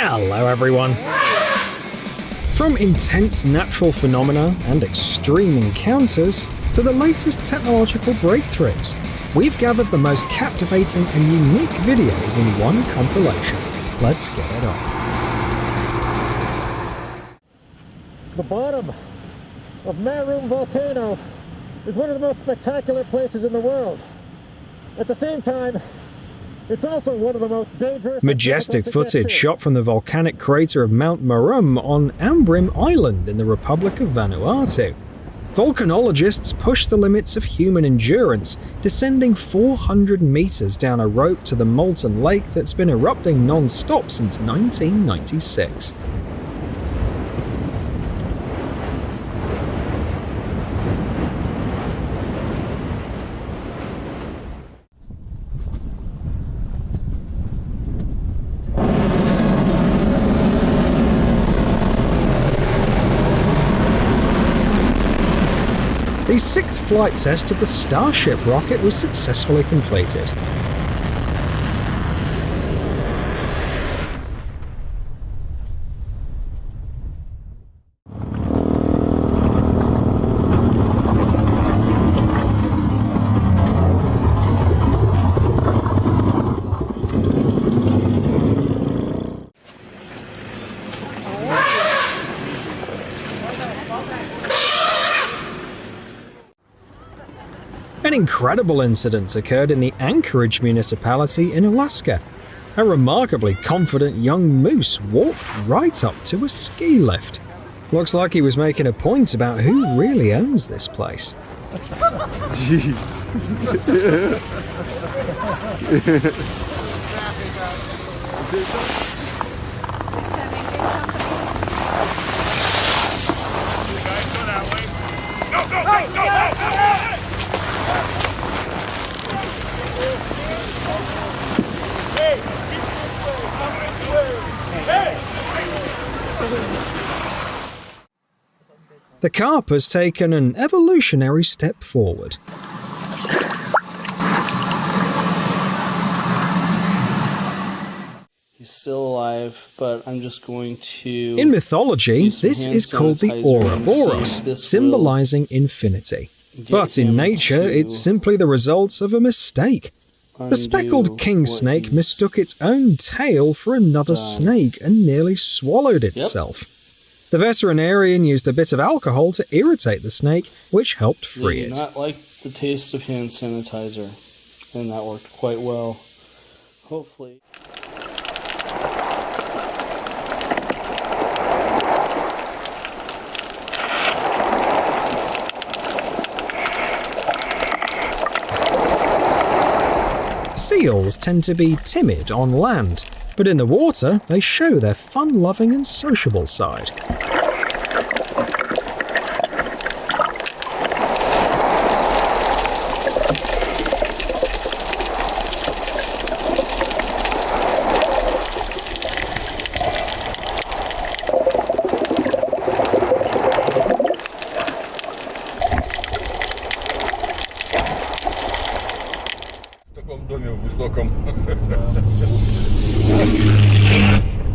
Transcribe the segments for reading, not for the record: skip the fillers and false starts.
Hello everyone! From intense natural phenomena and extreme encounters to the latest technological breakthroughs, we've gathered the most captivating and unique videos in one compilation. Let's get it on. The bottom of Meru volcano is one of the most spectacular places in the world. At the same time, it's also one of the most dangerous... Majestic footage shot from the volcanic crater of Mount Meru on Ambrym Island in the Republic of Vanuatu. Volcanologists push the limits of human endurance, descending 400 meters down a rope to the molten lake that's been erupting non-stop since 1996. The sixth flight test of the Starship rocket was successfully completed. An incredible incident occurred in the Anchorage municipality in Alaska. A remarkably confident young moose walked right up to a ski lift. Looks like he was making a point about who really owns this place. Jeez. The carp has taken an evolutionary step forward. He's still alive, but I'm just going to... In mythology, this is called the Ouroboros, symbolizing infinity. But in nature, it's simply the result of a mistake. The speckled king snake mistook its own tail for another snake and nearly swallowed itself. The veterinarian used a bit of alcohol to irritate the snake, which helped free it. Did not like the taste of hand sanitizer, and that worked quite well. Hopefully. Seals tend to be timid on land, but in the water they show their fun-loving and sociable side.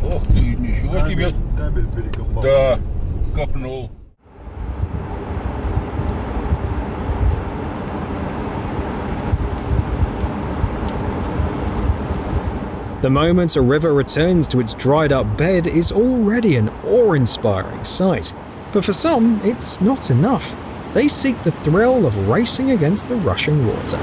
Ох ты, ничего себе! Кабель перекопал. Да, копнул. The moment a river returns to its dried-up bed is already an awe-inspiring sight. But for some, it's not enough. They seek the thrill of racing against the rushing water.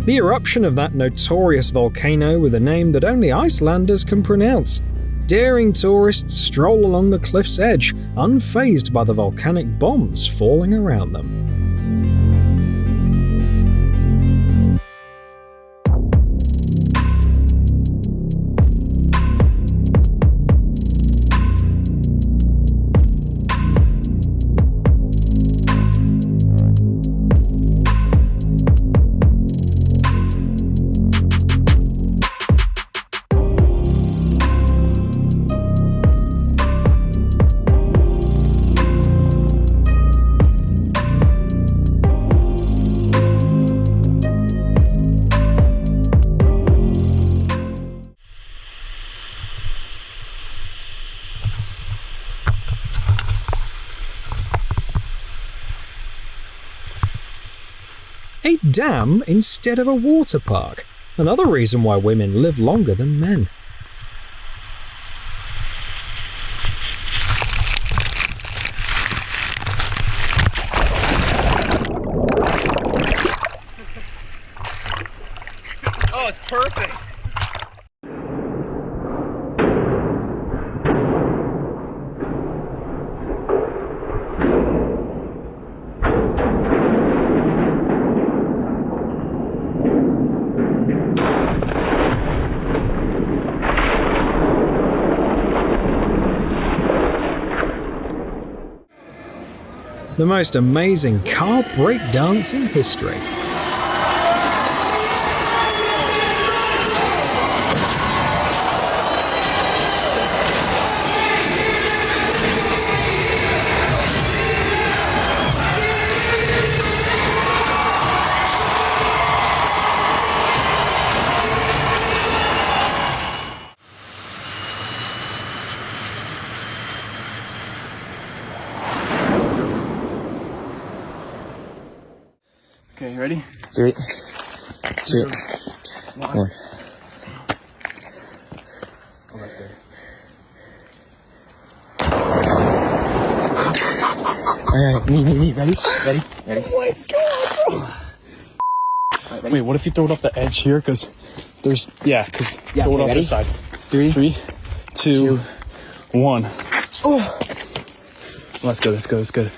The eruption of that notorious volcano with a name that only Icelanders can pronounce. Daring tourists stroll along the cliff's edge, unfazed by the volcanic bombs falling around them. A dam instead of a water park. Another reason why women live longer than men. Oh, it's perfect. The most amazing car breakdance in history. Okay, ready? 3, 2, 1. Oh, that's good. Alright, me, ready? Oh my god, Wait, what if you throw it off the edge here? Cause there's, throw it off ready? this side. 3, 2, 1. Oh, that's good.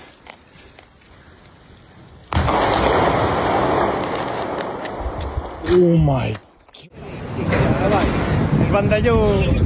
Oh my. El bandallo.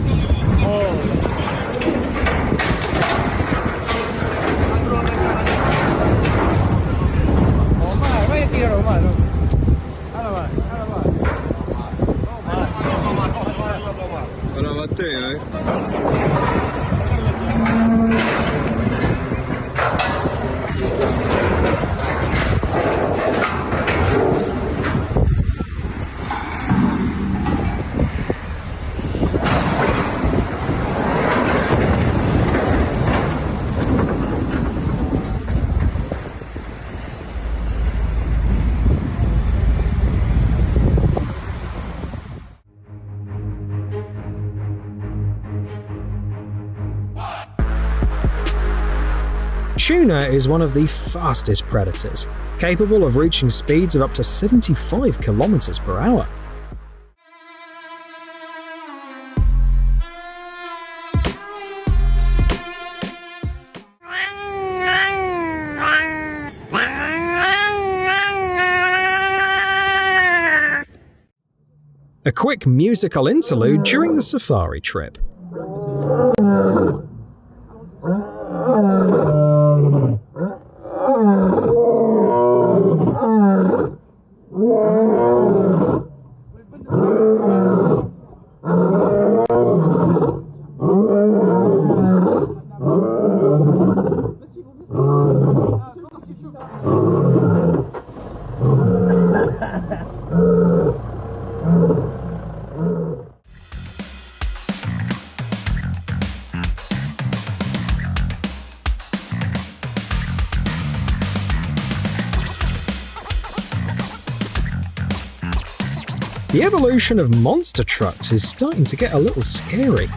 Tuna is one of the fastest predators, capable of reaching speeds of up to 75 kilometers per hour. A quick musical interlude during the safari trip. The evolution of monster trucks is starting to get a little scary.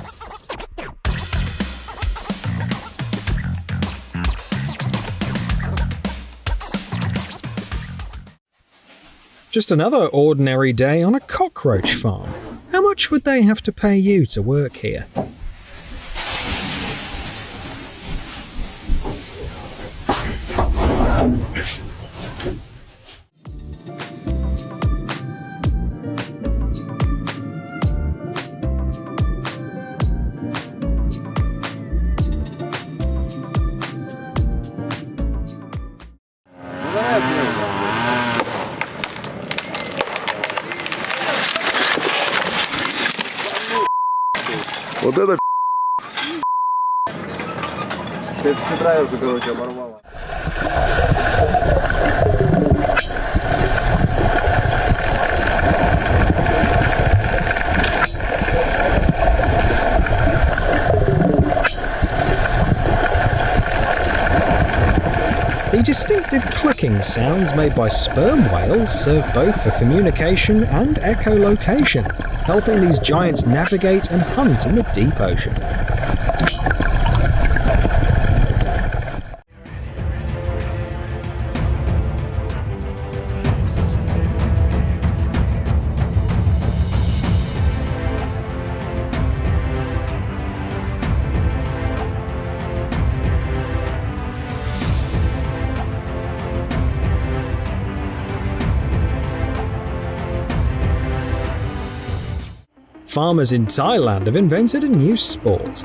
Just another ordinary day on a cockroach farm. How much would they have to pay you to work here? Вот это все драйвер, короче, оборвало. The distinctive clicking sounds made by sperm whales serve both for communication and echolocation, helping these giants navigate and hunt in the deep ocean. Farmers in Thailand have invented a new sport.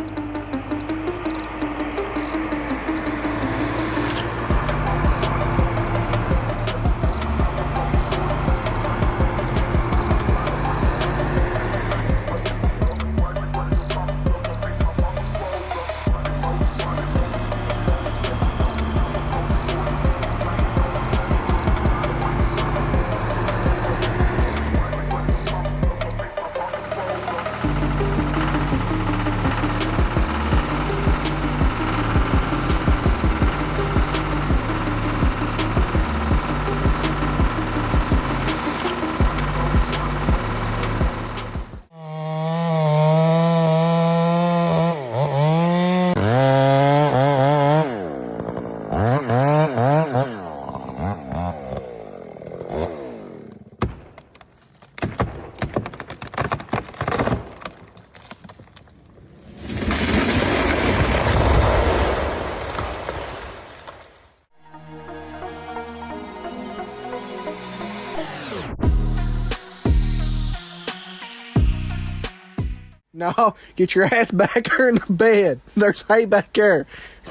No, get your ass back here in the bed. There's hay back there.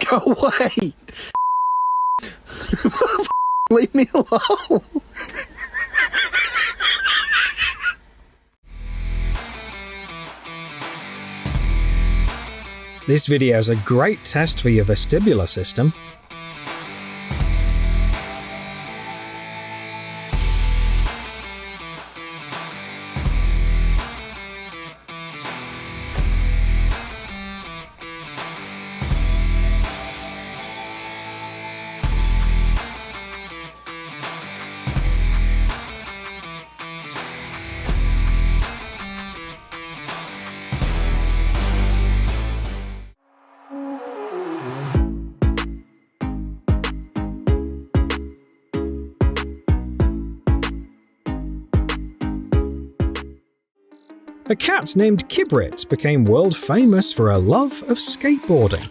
Go away. Leave me alone. This video is a great test for your vestibular system. A cat named Kibrit became world famous for her love of skateboarding.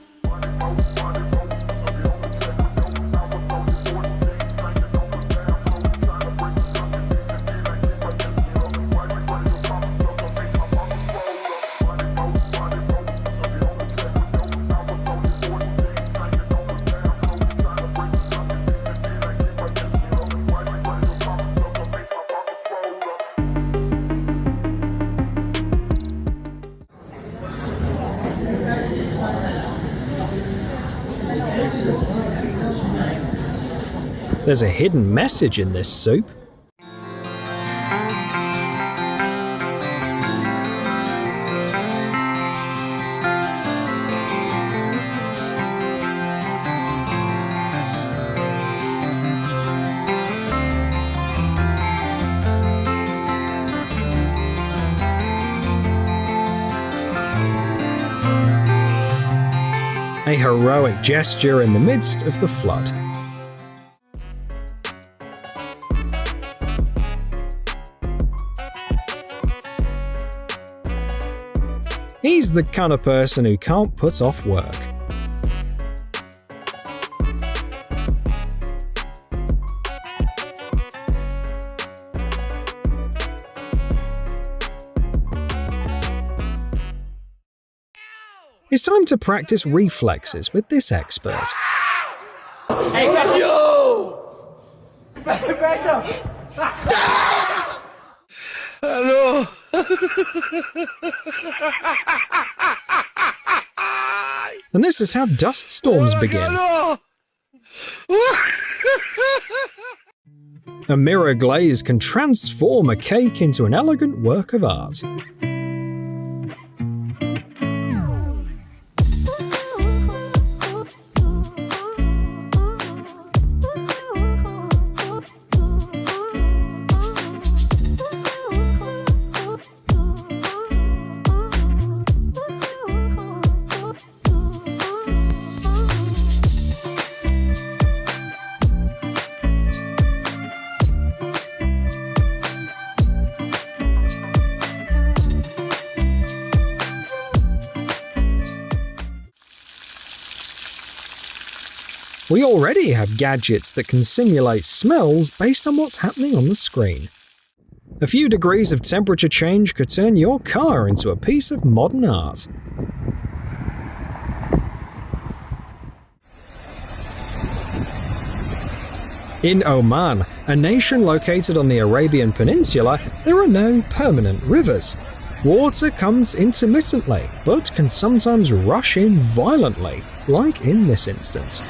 There's a hidden message in this soup. A heroic gesture in the midst of the flood. He's the kind of person who can't put off work. It's time to practice reflexes with this expert. Hey, yo! Back up! Hello! And this is how dust storms begin. A mirror glaze can transform a cake into an elegant work of art. We already have gadgets that can simulate smells based on what's happening on the screen. A few degrees of temperature change could turn your car into a piece of modern art. In Oman, a nation located on the Arabian Peninsula, there are no permanent rivers. Water comes intermittently, but can sometimes rush in violently, like in this instance.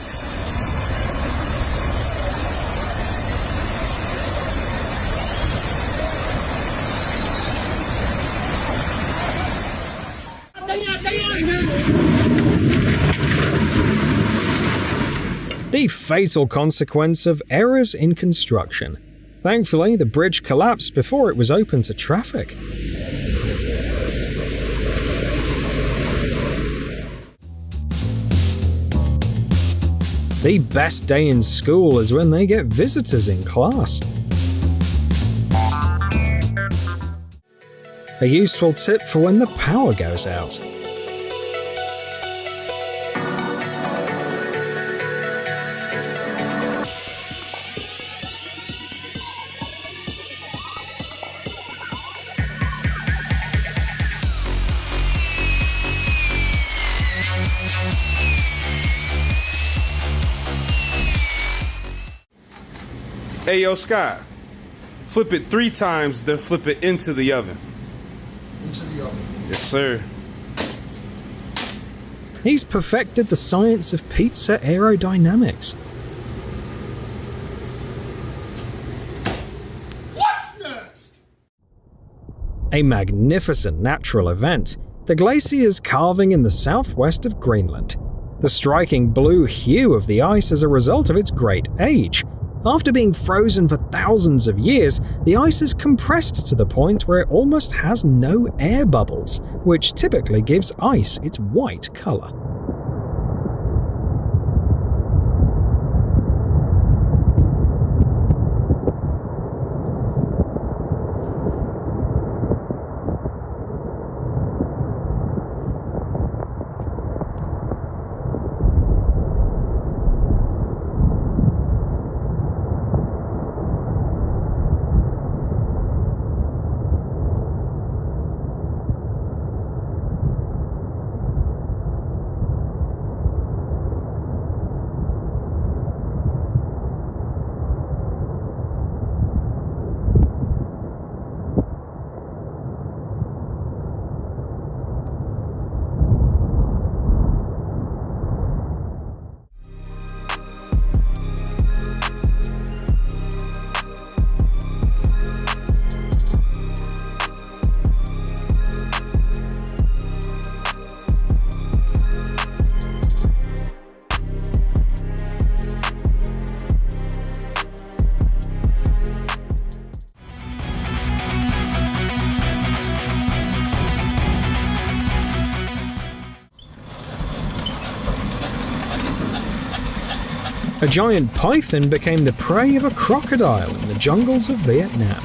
The fatal consequence of errors in construction. Thankfully, the bridge collapsed before it was open to traffic. The best day in school is when they get visitors in class. A useful tip for when the power goes out. Hey, yo, Scott, flip it 3 times, then flip it into the oven. Into the oven. Yes, sir. He's perfected the science of pizza aerodynamics. What's next? A magnificent natural event, the glaciers calving in the southwest of Greenland. The striking blue hue of the ice is a result of its great age. After being frozen for thousands of years, the ice is compressed to the point where it almost has no air bubbles, which typically gives ice its white color. A giant python became the prey of a crocodile in the jungles of Vietnam.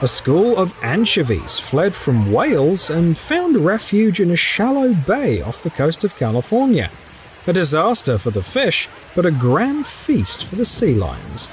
A school of anchovies fled from Wales and found refuge in a shallow bay off the coast of California. A disaster for the fish, but a grand feast for the sea lions.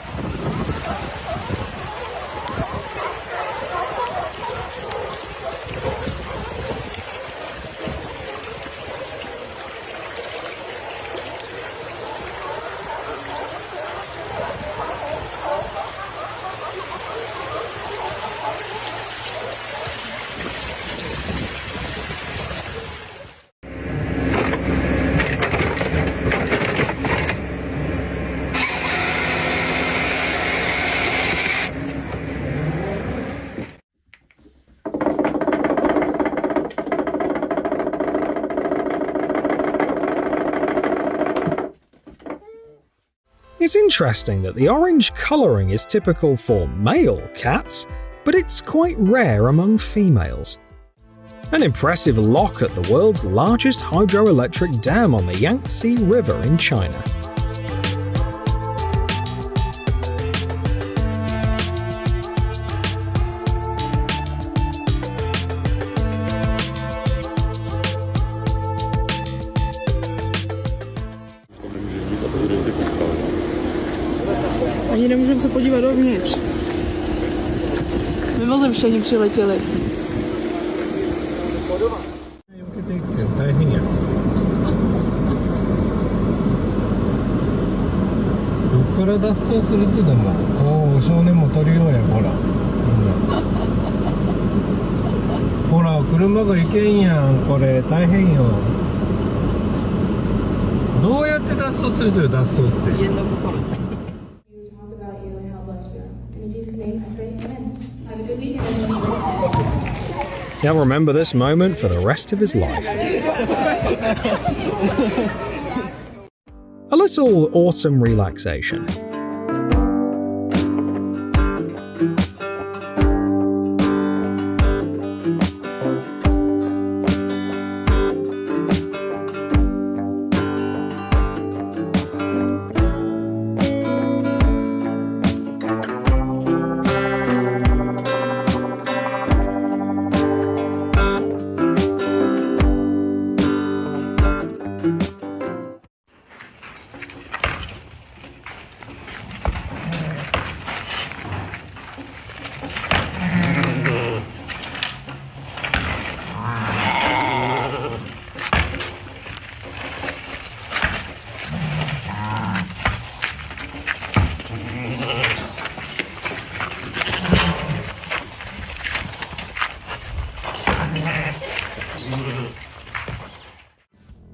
It's interesting that the orange colouring is typical for male cats, but it's quite rare among females. An impressive lock at the world's largest hydroelectric dam on the Yangtze River in China. Ani nemůžeme se podívat dovnitř. Mimozemšťani přiletěli. から脱走するってでも、おお、少年も取るようや、ほら、ほら、車が行けんやん、これ大変よ。どうやって脱走するという脱走って。He'll remember this moment for the rest of his life. A little autumn relaxation.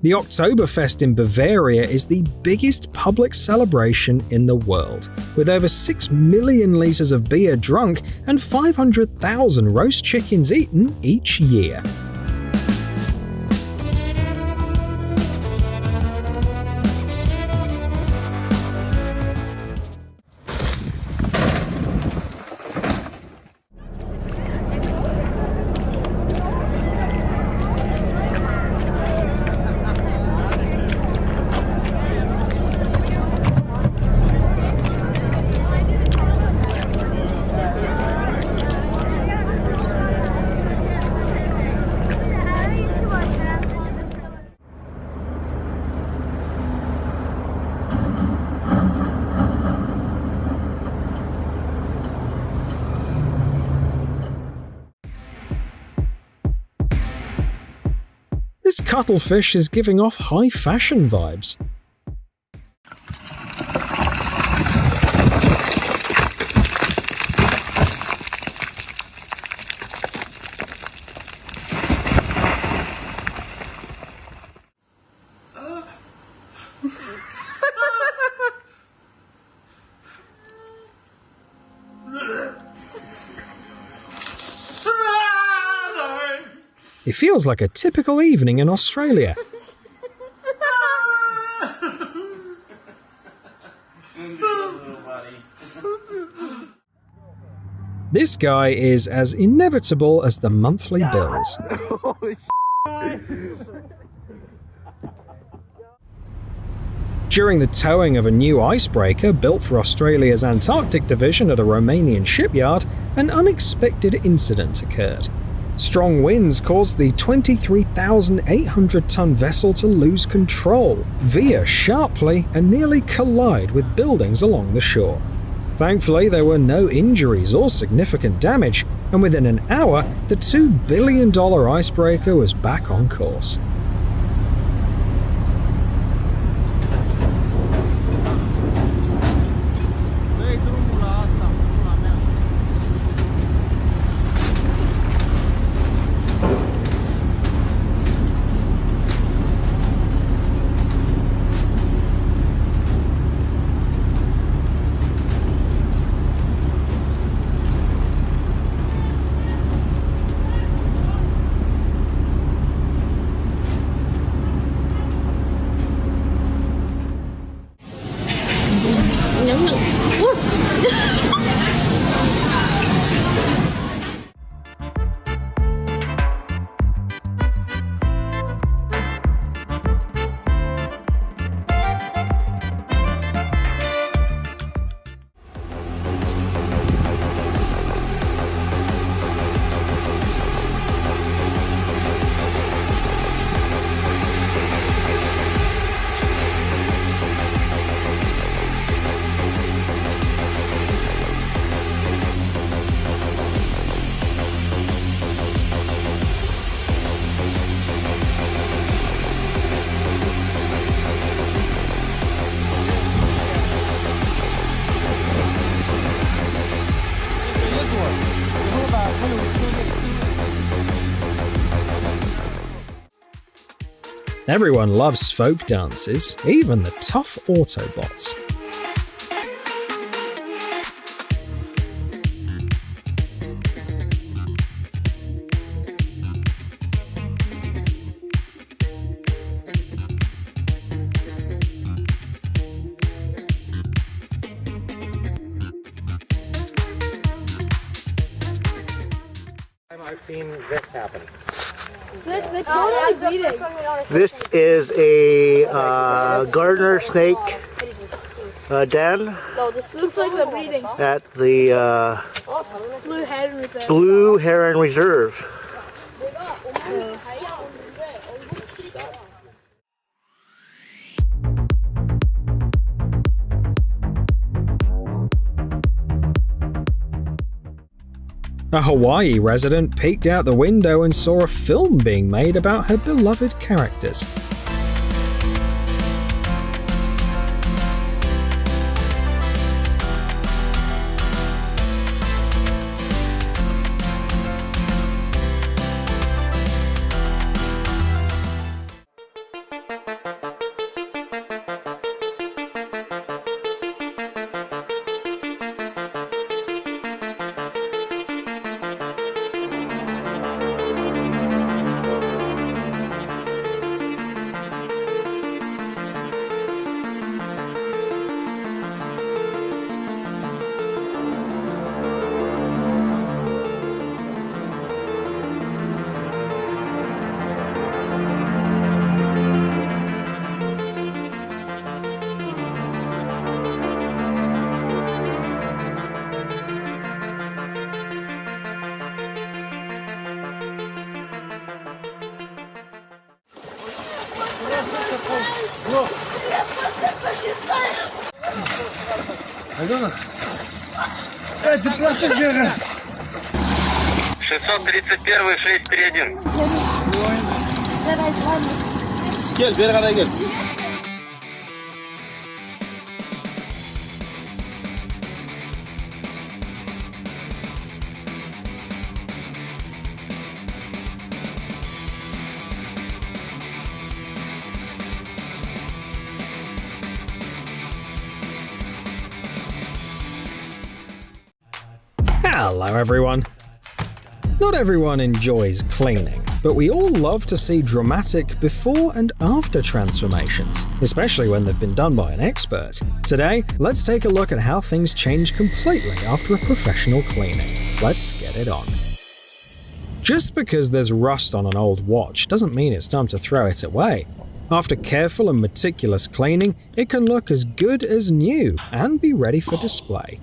The Oktoberfest in Bavaria is the biggest public celebration in the world, with over 6 million litres of beer drunk and 500,000 roast chickens eaten each year. This cuttlefish is giving off high fashion vibes. It feels like a typical evening in Australia. This guy is as inevitable as the monthly bills. During the towing of a new icebreaker built for Australia's Antarctic division at a Romanian shipyard, an unexpected incident occurred. Strong winds caused the 23,800-ton vessel to lose control, veer sharply, and nearly collide with buildings along the shore. Thankfully, there were no injuries or significant damage, and within an hour, the $2 billion icebreaker was back on course. Everyone loves folk dances, even the tough Autobots. I've seen this happen. They're totally bleeding. This is a gardener snake den No, this looks like they're bleeding. at the Blue Heron Reserve. Blue Heron Reserve. A Hawaii resident peeked out the window and saw a film being made about her beloved characters. Алена, эти пассажиры. 631, 631. Gel, beri kadar gel. Hello everyone! Not everyone enjoys cleaning, but we all love to see dramatic before and after transformations, especially when they've been done by an expert. Today, let's take a look at how things change completely after a professional cleaning. Let's get it on. Just because there's rust on an old watch doesn't mean it's time to throw it away. After careful and meticulous cleaning, it can look as good as new and be ready for display.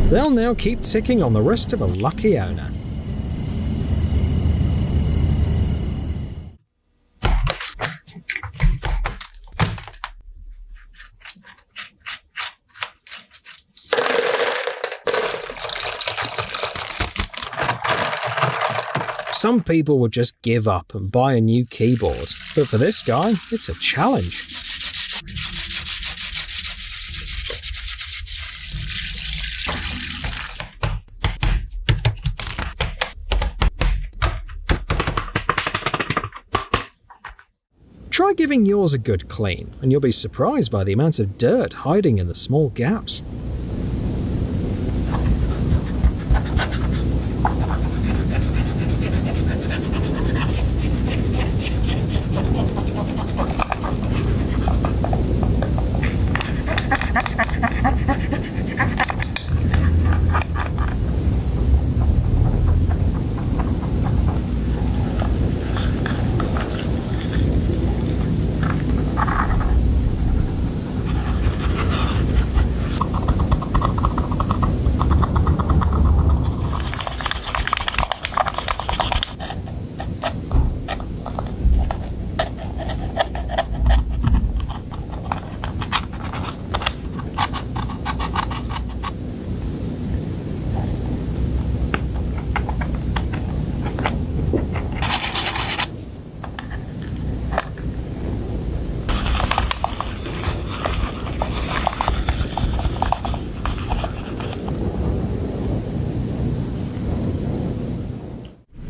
They'll now keep ticking on the wrist of a lucky owner. Some people would just give up and buy a new keyboard, but for this guy, it's a challenge. Try giving yours a good clean, and you'll be surprised by the amount of dirt hiding in the small gaps.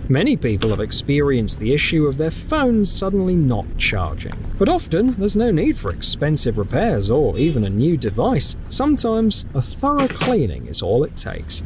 Many people have experienced the issue of their phones suddenly not charging. But often, there's no need for expensive repairs or even a new device. Sometimes, a thorough cleaning is all it takes.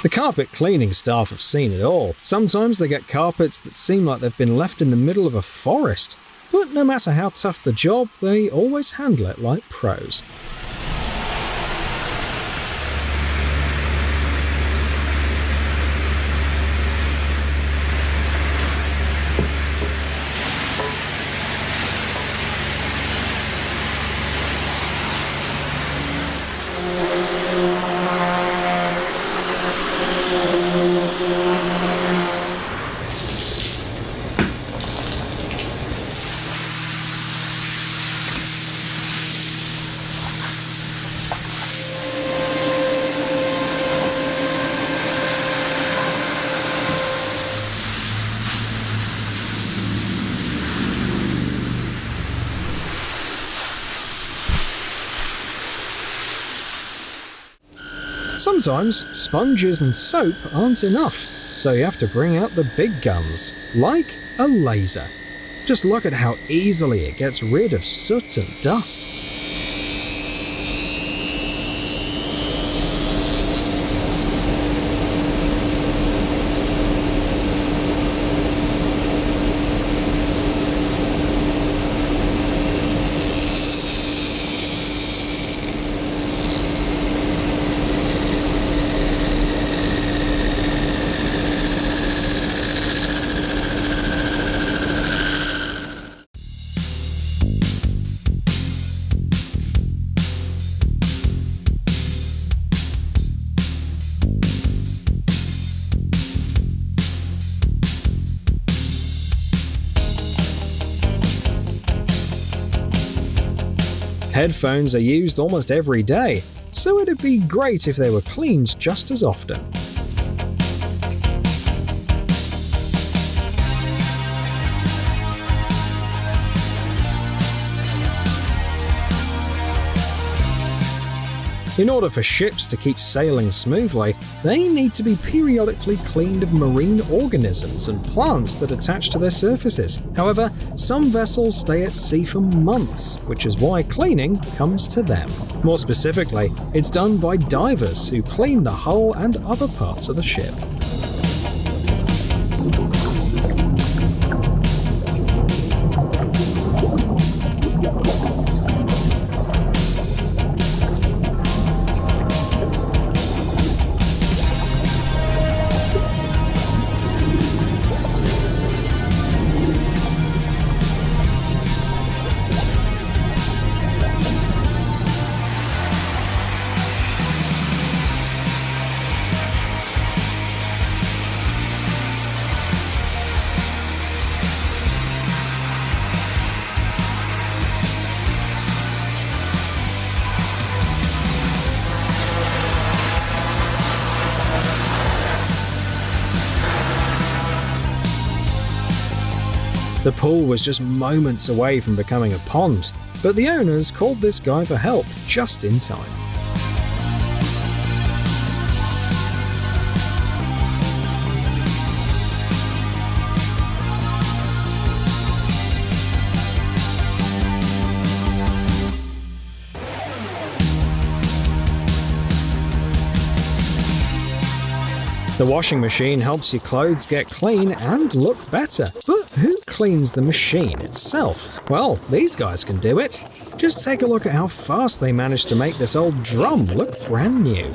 The carpet cleaning staff have seen it all. Sometimes they get carpets that seem like they've been left in the middle of a forest. But no matter how tough the job, they always handle it like pros. Sometimes sponges and soap aren't enough, so you have to bring out the big guns, like a laser. Just look at how easily it gets rid of soot and dust. Headphones are used almost every day, so it'd be great if they were cleaned just as often. In order for ships to keep sailing smoothly, they need to be periodically cleaned of marine organisms and plants that attach to their surfaces. However, some vessels stay at sea for months, which is why cleaning comes to them. More specifically, it's done by divers who clean the hull and other parts of the ship. The pool was just moments away from becoming a pond, but the owners called this guy for help just in time. The washing machine helps your clothes get clean and look better. But who cleans the machine itself? Well, these guys can do it. Just take a look at how fast they managed to make this old drum look brand new.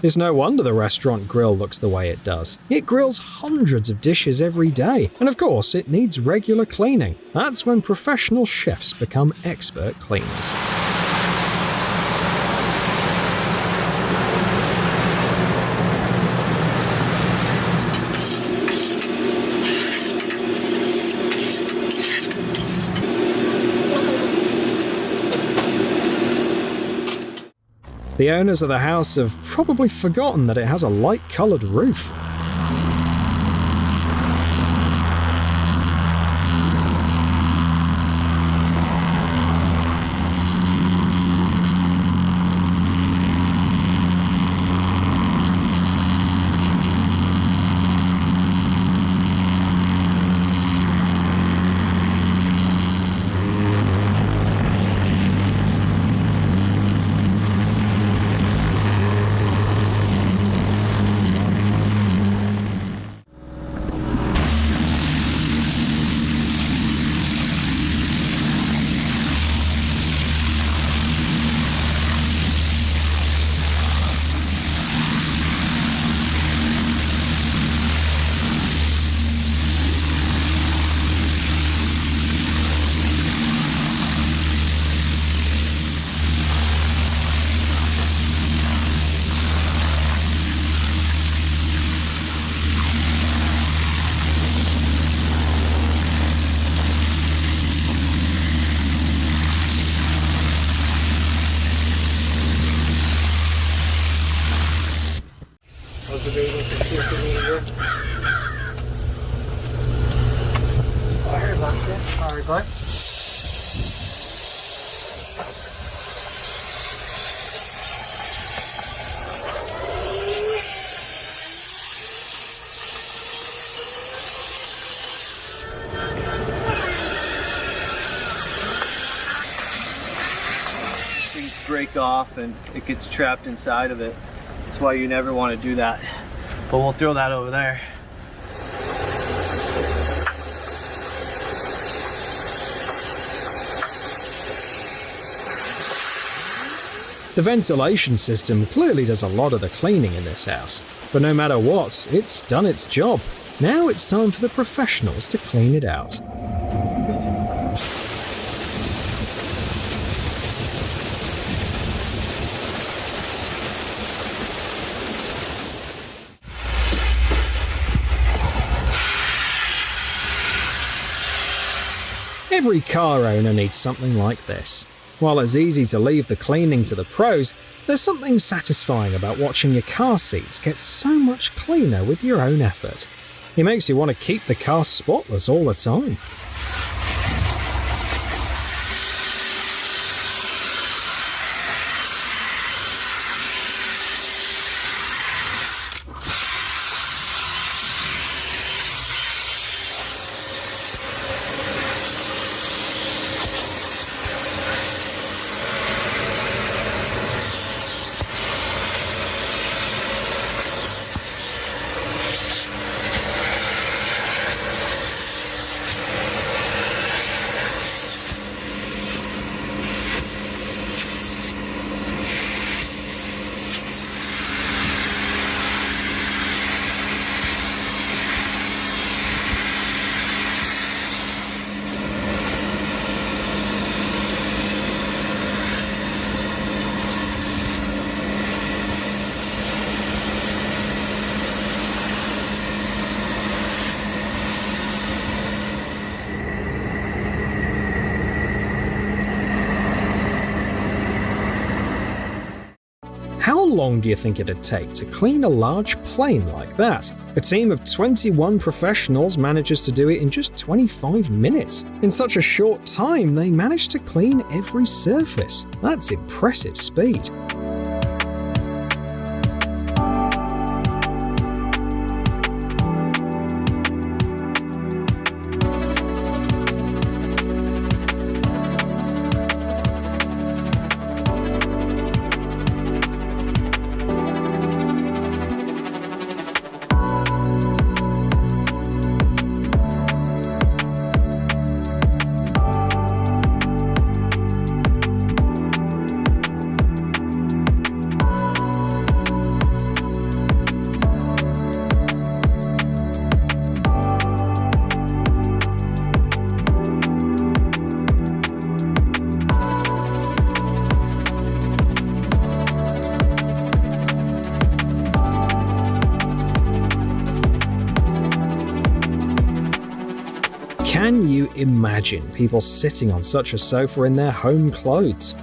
It's no wonder the restaurant grill looks the way it does. It grills hundreds of dishes every day, and of course it needs regular cleaning. That's when professional chefs become expert cleaners. The owners of the house have probably forgotten that it has a light-coloured roof. Break off and it gets trapped inside of it. That's why you never want to do that. But we'll throw that over there. The ventilation system clearly does a lot of the cleaning in this house, but no matter what, it's done its job. Now it's time for the professionals to clean it out. Every car owner needs something like this. While it's easy to leave the cleaning to the pros, there's something satisfying about watching your car seats get so much cleaner with your own effort. It makes you want to keep the car spotless all the time. How long do you think it'd take to clean a large plane like that? A team of 21 professionals manages to do it in just 25 minutes. In such a short time, they managed to clean every surface. That's impressive speed. Can you imagine people sitting on such a sofa in their home clothes?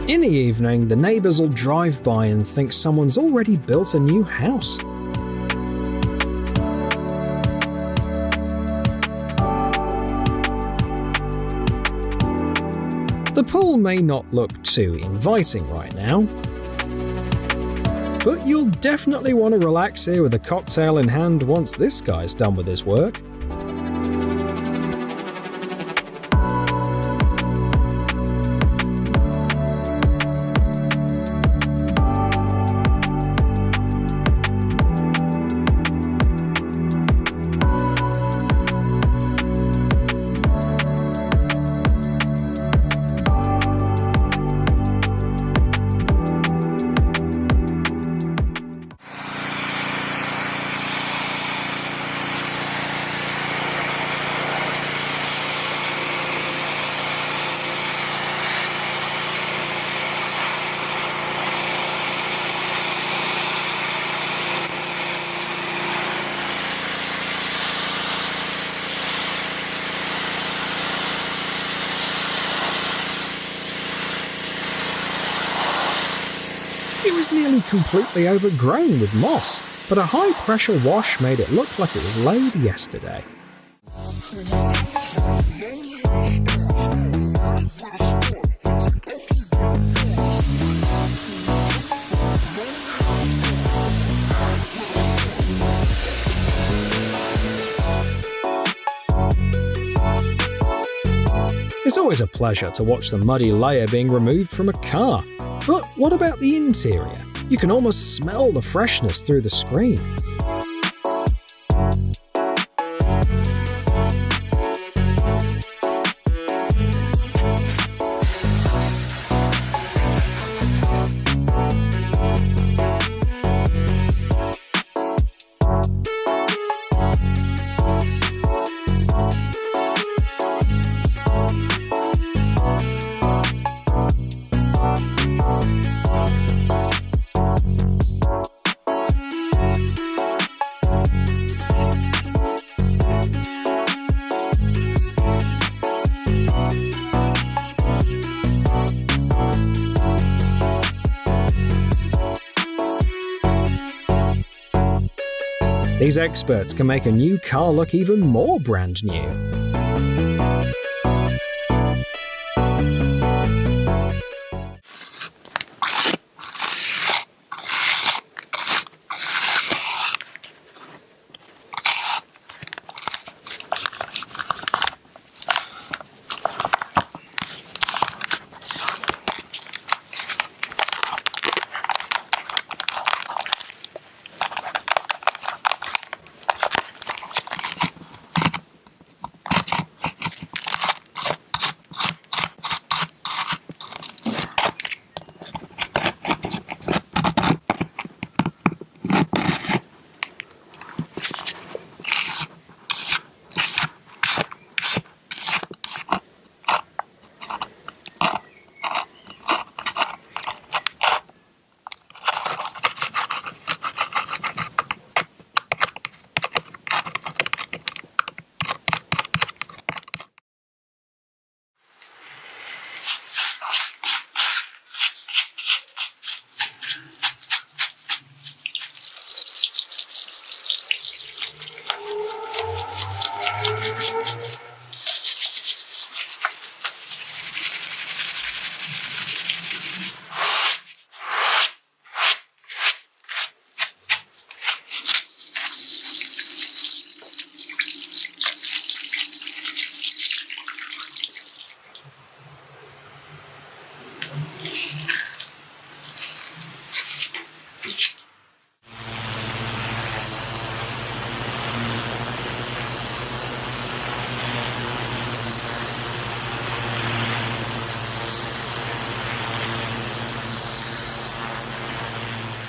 In the evening, the neighbours will drive by and think someone's already built a new house. The pool may not look too inviting right now, but you'll definitely want to relax here with a cocktail in hand once this guy's done with his work. It was nearly completely overgrown with moss, but a high-pressure wash made it look like it was laid yesterday. It's always a pleasure to watch the muddy layer being removed from a car. But what about the interior? You can almost smell the freshness through the screen. These experts can make a new car look even more brand new.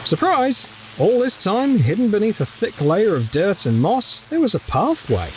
Surprise! All this time, hidden beneath a thick layer of dirt and moss, there was a pathway.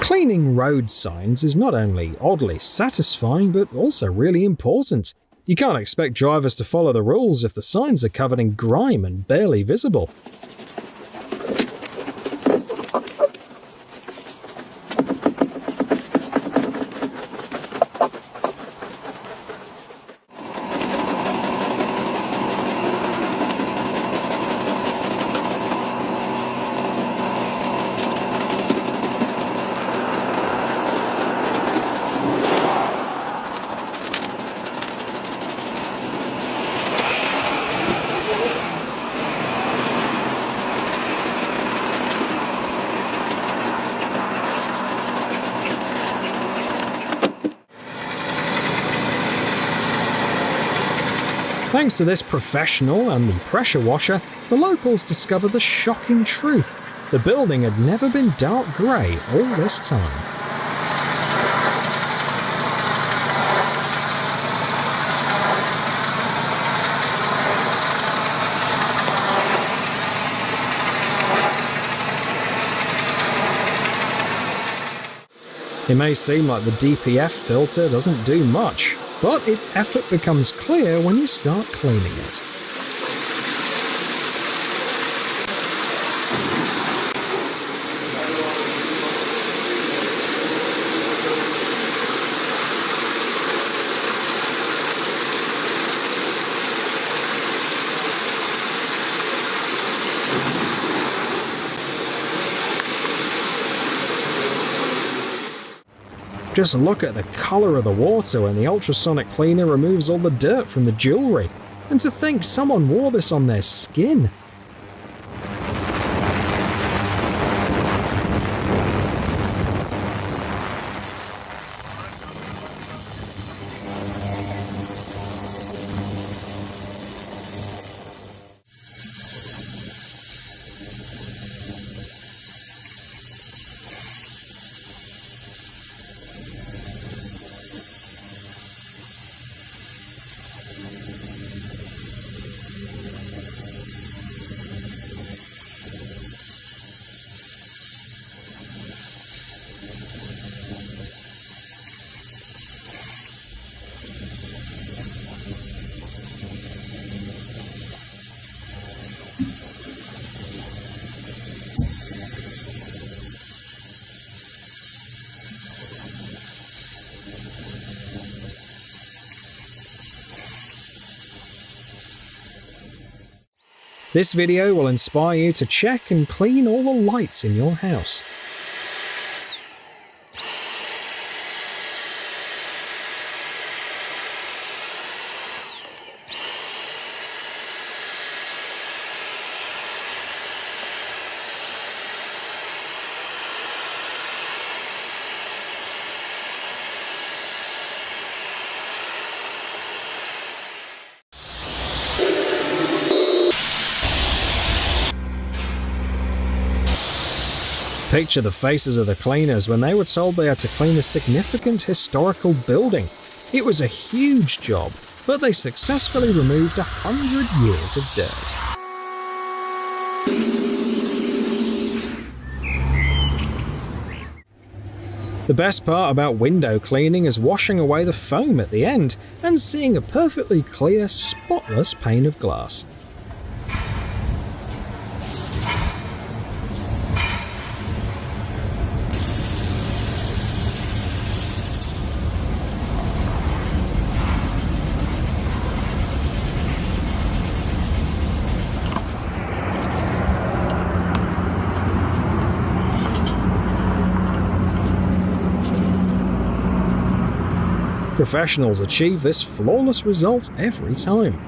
Cleaning road signs is not only oddly satisfying, but also really important. You can't expect drivers to follow the rules if the signs are covered in grime and barely visible. Thanks to this professional and the pressure washer, the locals discovered the shocking truth. The building had never been dark grey all this time. It may seem like the DPF filter doesn't do much, but its effort becomes clear when you start cleaning it. Just look at the colour of the water when the ultrasonic cleaner removes all the dirt from the jewellery. And to think someone wore this on their skin. This video will inspire you to check and clean all the lights in your house. Picture the faces of the cleaners when they were told they had to clean a significant historical building. It was a huge job, but they successfully removed 100 years of dirt. The best part about window cleaning is washing away the foam at the end and seeing a perfectly clear, spotless pane of glass. Professionals achieve this flawless result every time.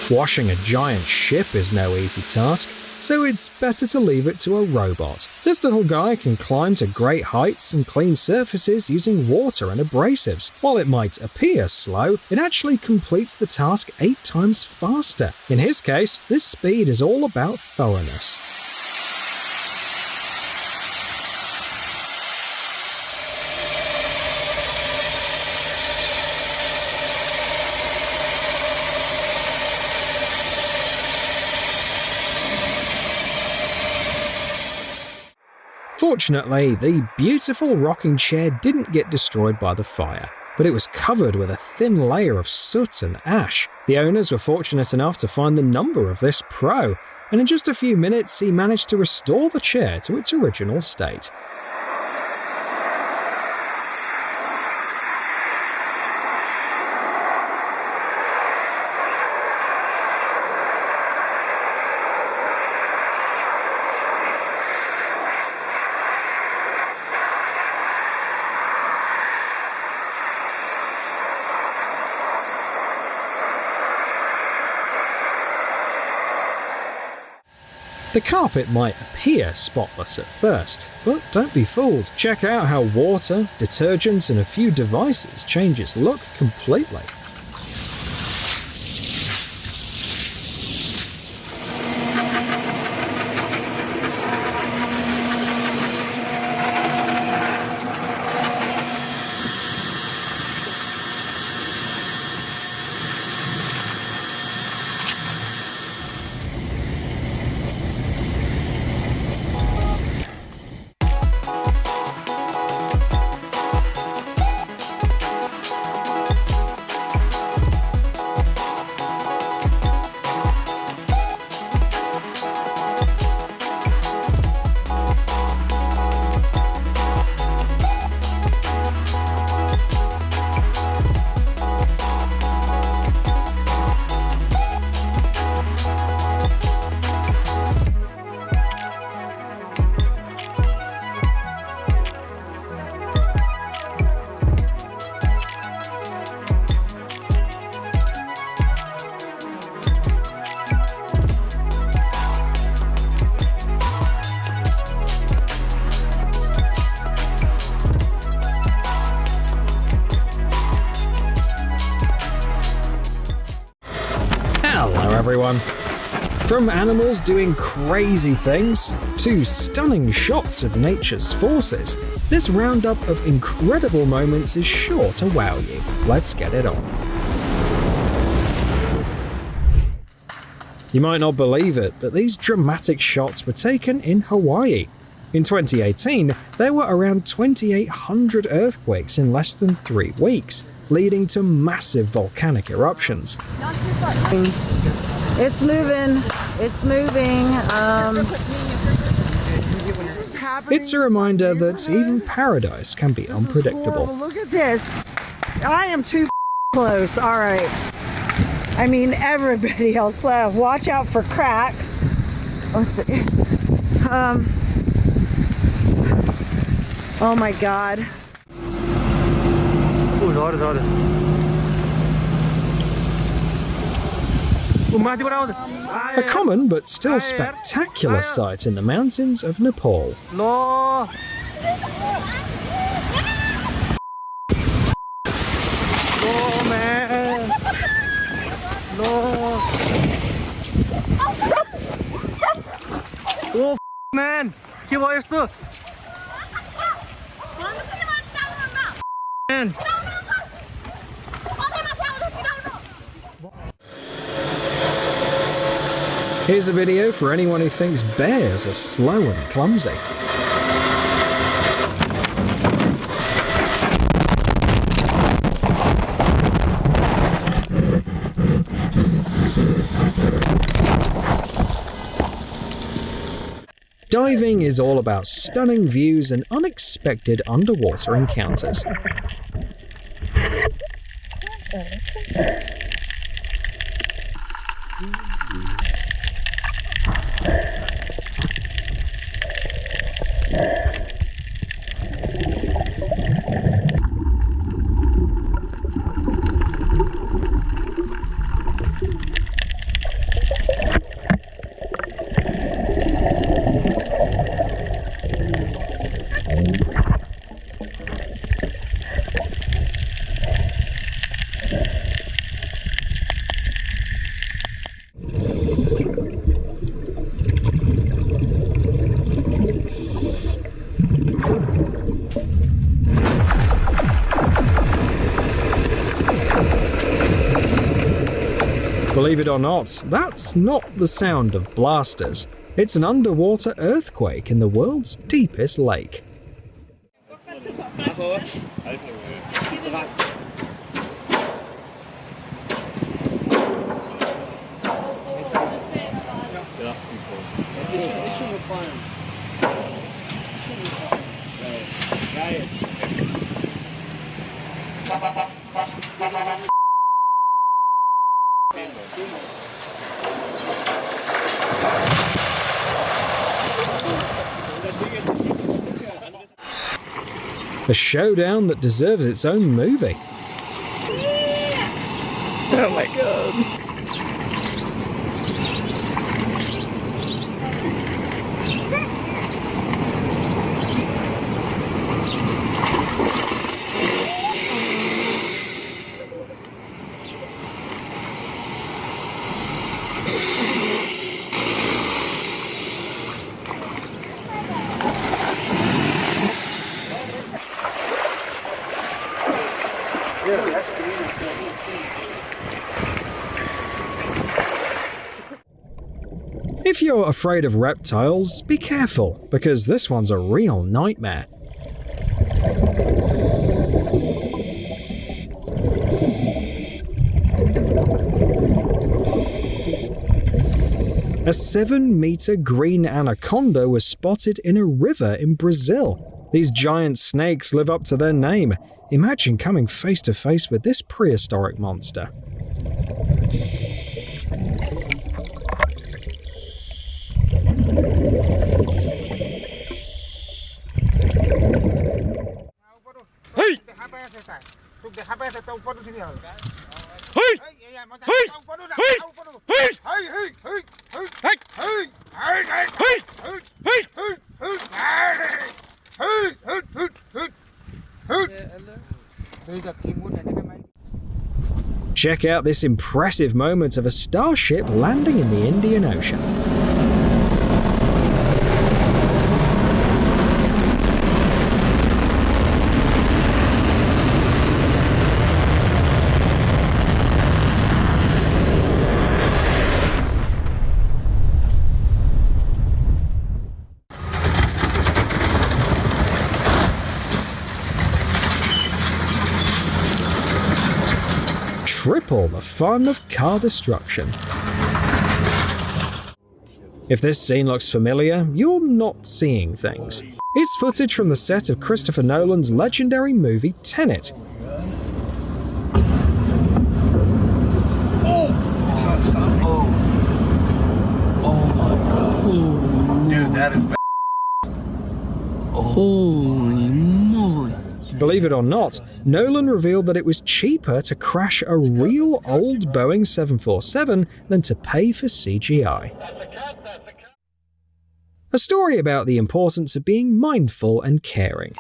Washing a giant ship is no easy task, so it's better to leave it to a robot. This little guy can climb to great heights and clean surfaces using water and abrasives. While it might appear slow, it actually completes the task 8 times faster. In his case, this speed is all about thoroughness. Fortunately, the beautiful rocking chair didn't get destroyed by the fire, but it was covered with a thin layer of soot and ash. The owners were fortunate enough to find the number of this pro, and in just a few minutes he managed to restore the chair to its original state. The carpet might appear spotless at first, but don't be fooled. Check out how water, detergent, and a few devices change its look completely. Hello everyone. From animals doing crazy things to stunning shots of nature's forces, this roundup of incredible moments is sure to wow you. Let's get it on. You might not believe it, but these dramatic shots were taken in Hawaii. In 2018, there were around 2,800 earthquakes in less than 3 weeks, leading to massive volcanic eruptions. It's moving. It's moving. It's a reminder that even paradise can be unpredictable. Look at this. I am too close. All right. I mean, everybody else left. Watch out for cracks. Let's see. Oh my God. A common but still spectacular sight in the mountains of Nepal. Man, के भयो यस्तो? Man. Here's a video for anyone who thinks bears are slow and clumsy. Diving is all about stunning views and unexpected underwater encounters. Believe it or not, that's not the sound of blasters. It's an underwater earthquake in the world's deepest lake. A showdown that deserves its own movie. Oh my God. If you're afraid of reptiles, be careful, because this one's a real nightmare. A 7-meter green anaconda was spotted in a river in Brazil. These giant snakes live up to their name. Imagine coming face to face with this prehistoric monster. Check out this impressive moment of a starship landing in the Indian Ocean. Triple the fun of car destruction. If this scene looks familiar, you're not seeing things. It's footage from the set of Christopher Nolan's legendary movie Tenet. Oh! It's not stopping. Oh my gosh. Dude, that is bad. Holy moly. Believe it or not, Nolan revealed that it was cheaper to crash a real old Boeing 747 than to pay for CGI. A story about the importance of being mindful and caring.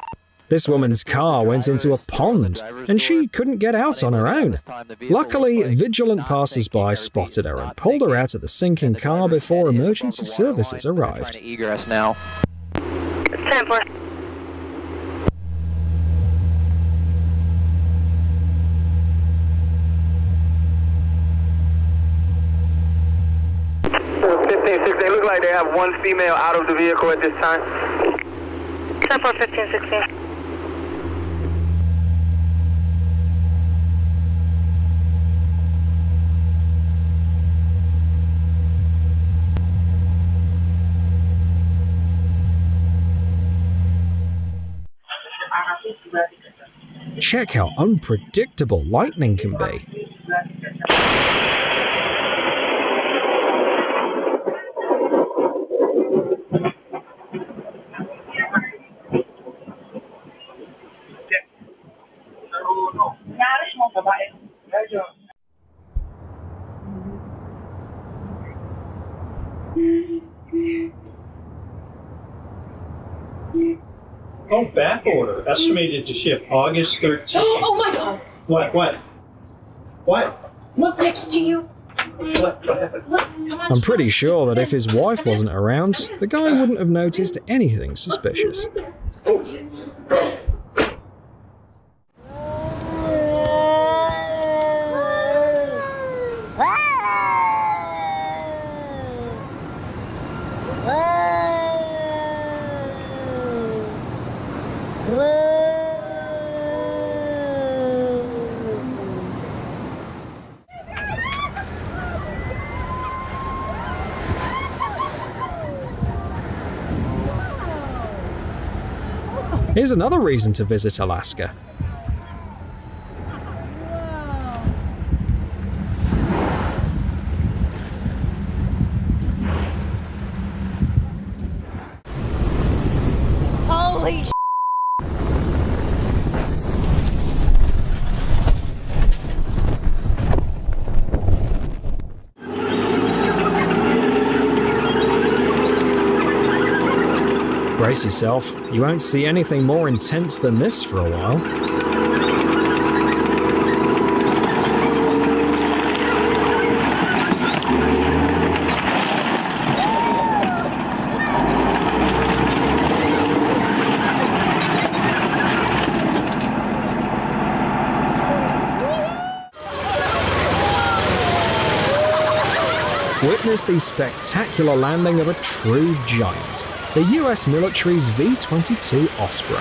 This woman's car went into a pond, and she couldn't get out on her own. Luckily, vigilant passers-by spotted her and pulled her out of the sinking car before emergency services arrived. Egress now. 10-4. They look like they have one female out of the vehicle at this time. 10-4, 15, 16. Check how unpredictable lightning can be. Oh, back order. Estimated to ship August 13th. Oh my god! What? Look next to you. What happened? I'm pretty sure that if his wife wasn't around, the guy wouldn't have noticed anything suspicious. Here's another reason to visit Alaska. Holy sh**. Brace yourself, you won't see anything more intense than this for a while. Witness the spectacular landing of a true giant, the US military's V-22 Osprey.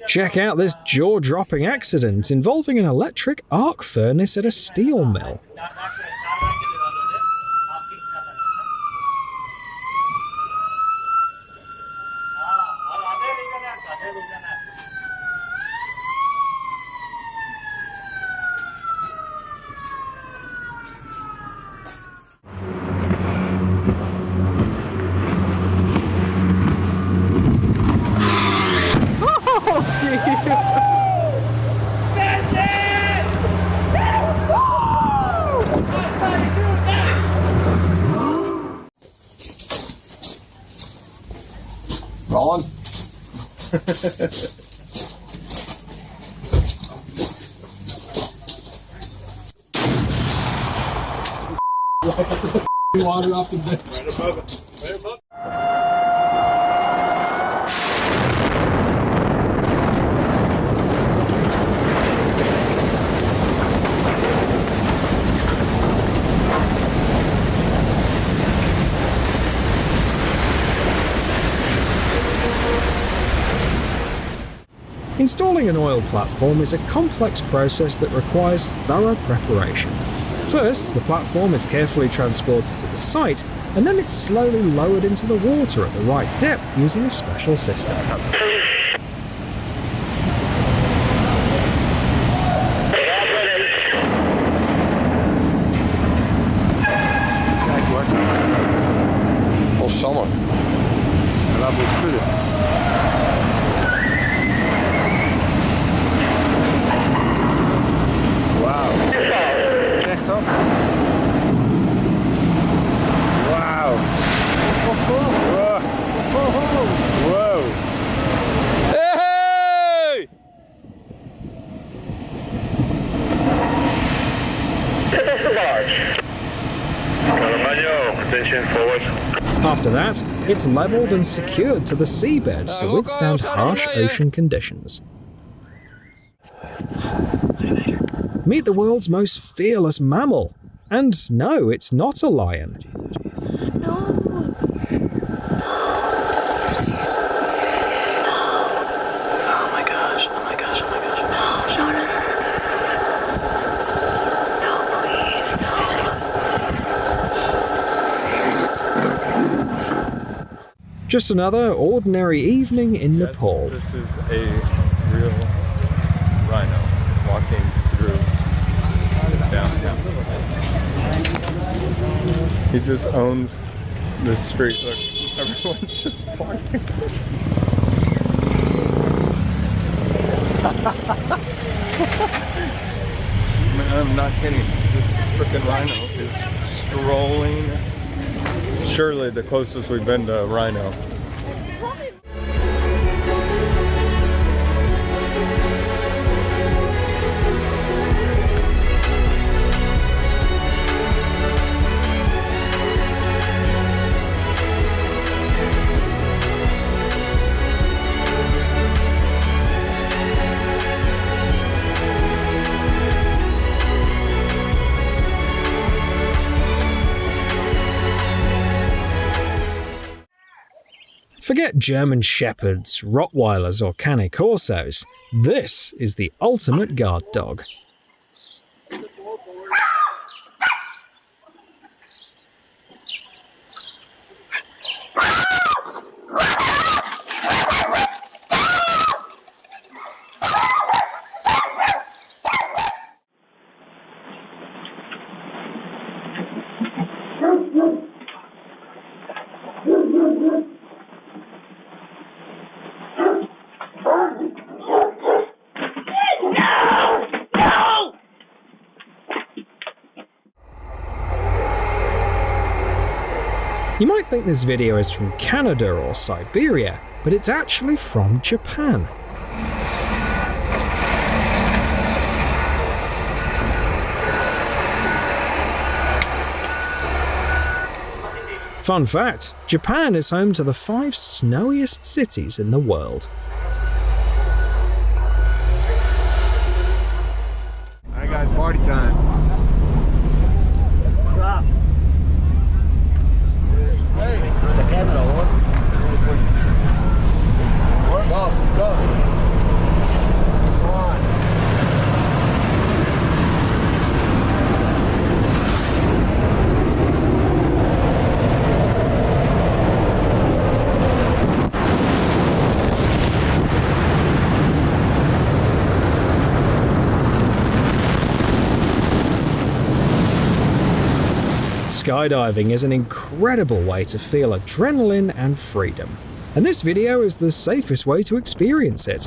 Check out this jaw-dropping accident involving an electric arc furnace at a steel mill. Water off the bench. Right above it. Right above it. Installing an oil platform is a complex process that requires thorough preparation. First, the platform is carefully transported to the site, and then it's slowly lowered into the water at the right depth using a special system. All summer. Wow. Whoa. Hey! Attention forward. After that, it's leveled and secured to the seabed to withstand harsh ocean conditions. Meet the world's most fearless mammal. And no, it's not a lion. Just another ordinary evening in Nepal. This is a real rhino walking through downtown. He just owns the street. Look, everyone's just parking. I'm not kidding. This freaking rhino is strolling. Surely the closest we've been to a rhino. Forget German Shepherds, Rottweilers or Cane Corsos. This is the ultimate guard dog. You might think this video is from Canada or Siberia, but it's actually from Japan. Fun fact, Japan is home to the 5 snowiest cities in the world. Alright guys, party time. Drop. The camera on. Go, go. Come on. Skydiving is an incredible way to feel adrenaline and freedom, and this video is the safest way to experience it.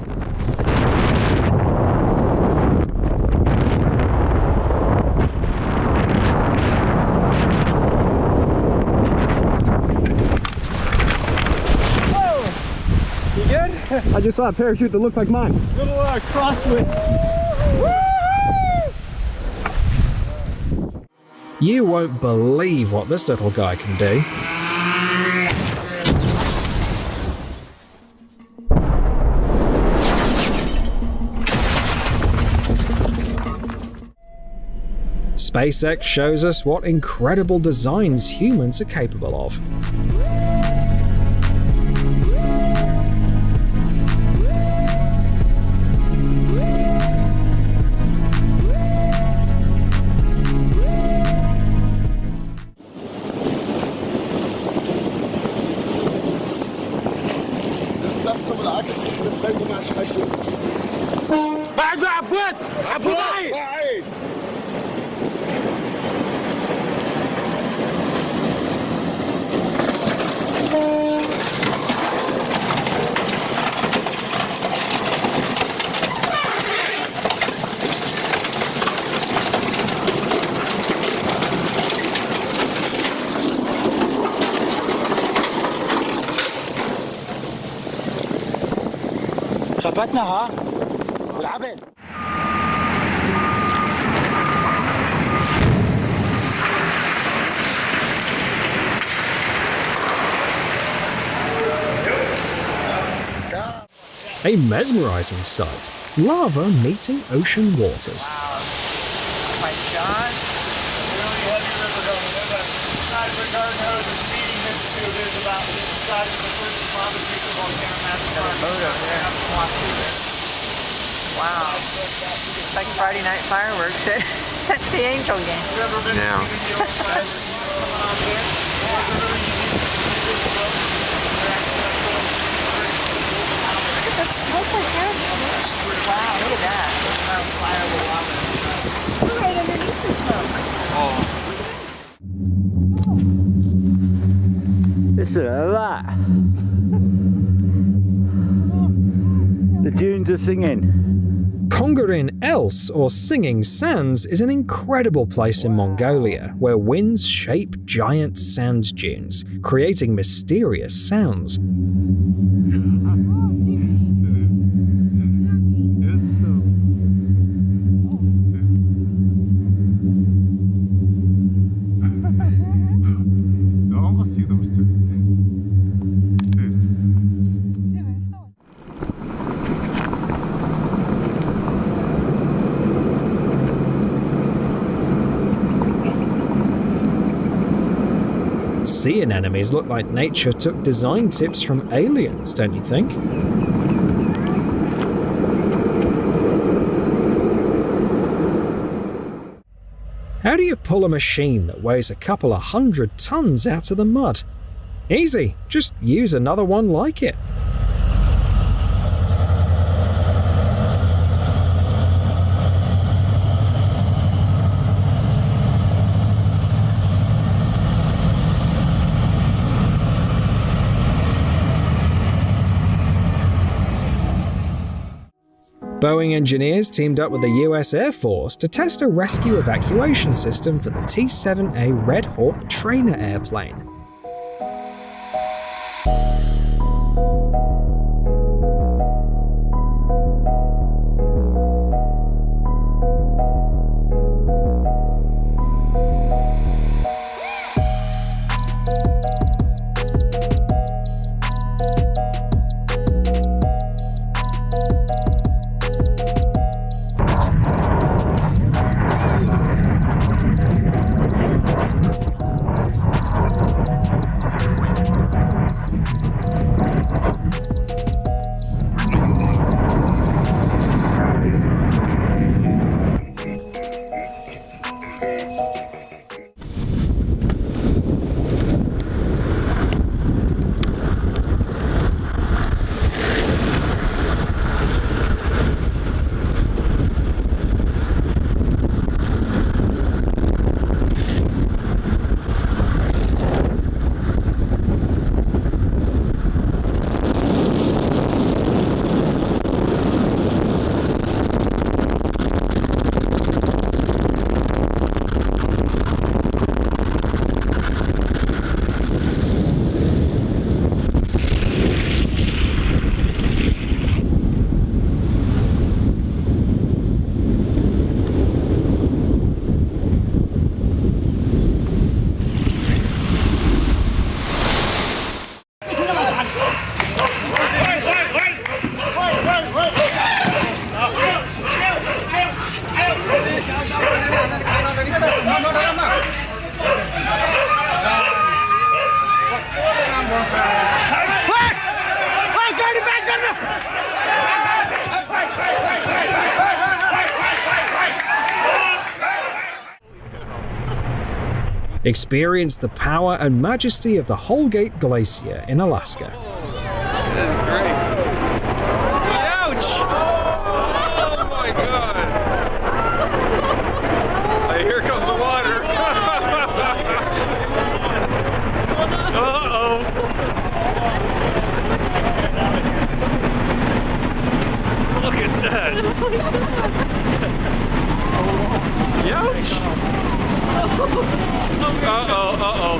Whoa! You good? I just saw a parachute that looked like mine. Little crosswind. You won't believe what this little guy can do. SpaceX shows us what incredible designs humans are capable of. خفتنا ها والعبد. A mesmerizing sight, lava meeting ocean waters. Oh my God. Really heavy river going. There's a side of the garden hose that's feeding this to. There's about the side of the first lava piece of volcano massive. Wow. It's like Friday night fireworks at the Angel game. Yeah. Look at the smoke like that. Wow, look at that. We're right underneath the smoke. This is a lot. The tunes are singing. Kongerin Els, or Singing Sands, is an incredible place in Mongolia where winds shape giant sand dunes, creating mysterious sounds. Sea anemones look like nature took design tips from aliens, don't you think? How do you pull a machine that weighs a couple of 100 tons out of the mud? Easy, just use another one like it. Boeing engineers teamed up with the US Air Force to test a rescue evacuation system for the T-7A Red Hawk trainer airplane. Experience the power and majesty of the Holgate Glacier in Alaska. Ouch! Oh my god! Hey, here comes the water. Uh-oh. Look at that. Ouch! Uh-oh, uh-oh.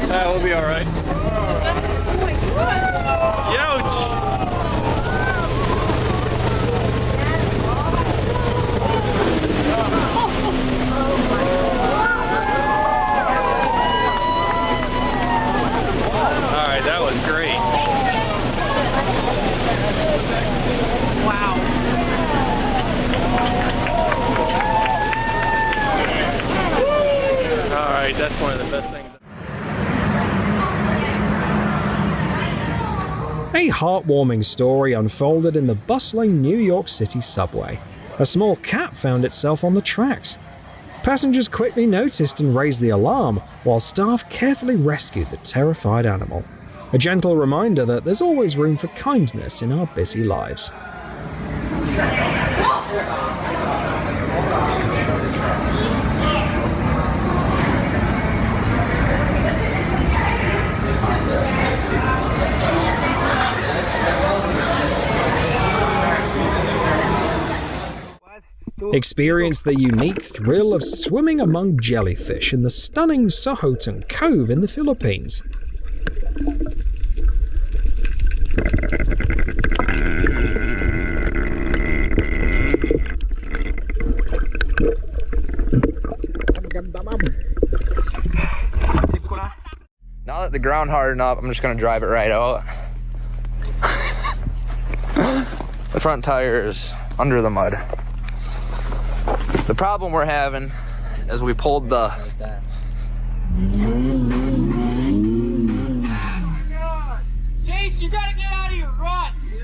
That will be all right. Ouch! All right, that was great. Wow. All right, that's one of the best things. A heartwarming story unfolded in the bustling New York City subway. A small cat found itself on the tracks. Passengers quickly noticed and raised the alarm, while staff carefully rescued the terrified animal. A gentle reminder that there's always room for kindness in our busy lives. Experience the unique thrill of swimming among jellyfish in the stunning Sohoton Cove in the Philippines. Now that the ground hardened up, I'm just gonna drive it right out. The front tire is under the mud. The problem we're having is we pulled the Chase, you gotta get out of your ruts!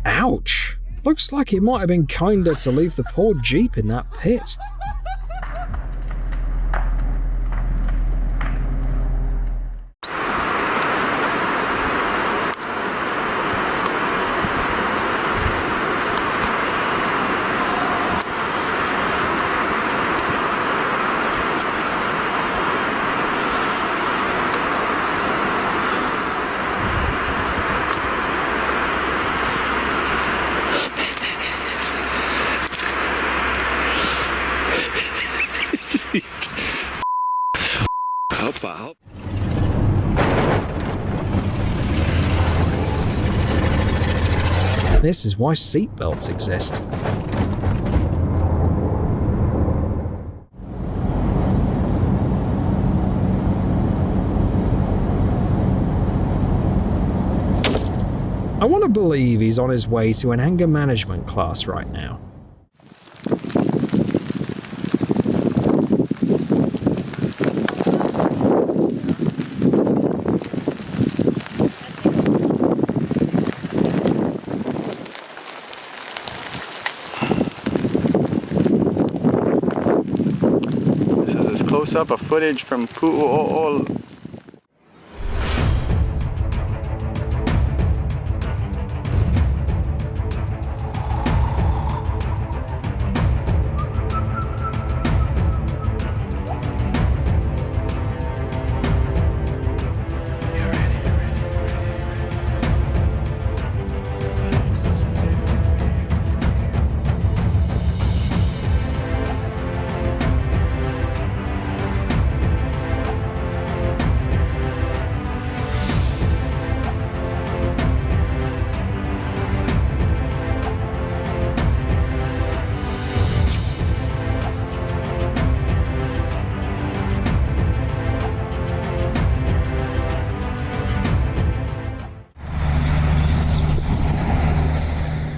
Ouch! Looks like it might have been kinder to leave the poor Jeep in that pit. This is why seatbelts exist. I want to believe he's on his way to an anger management class right now. Close up of footage from Pu'u'o'o.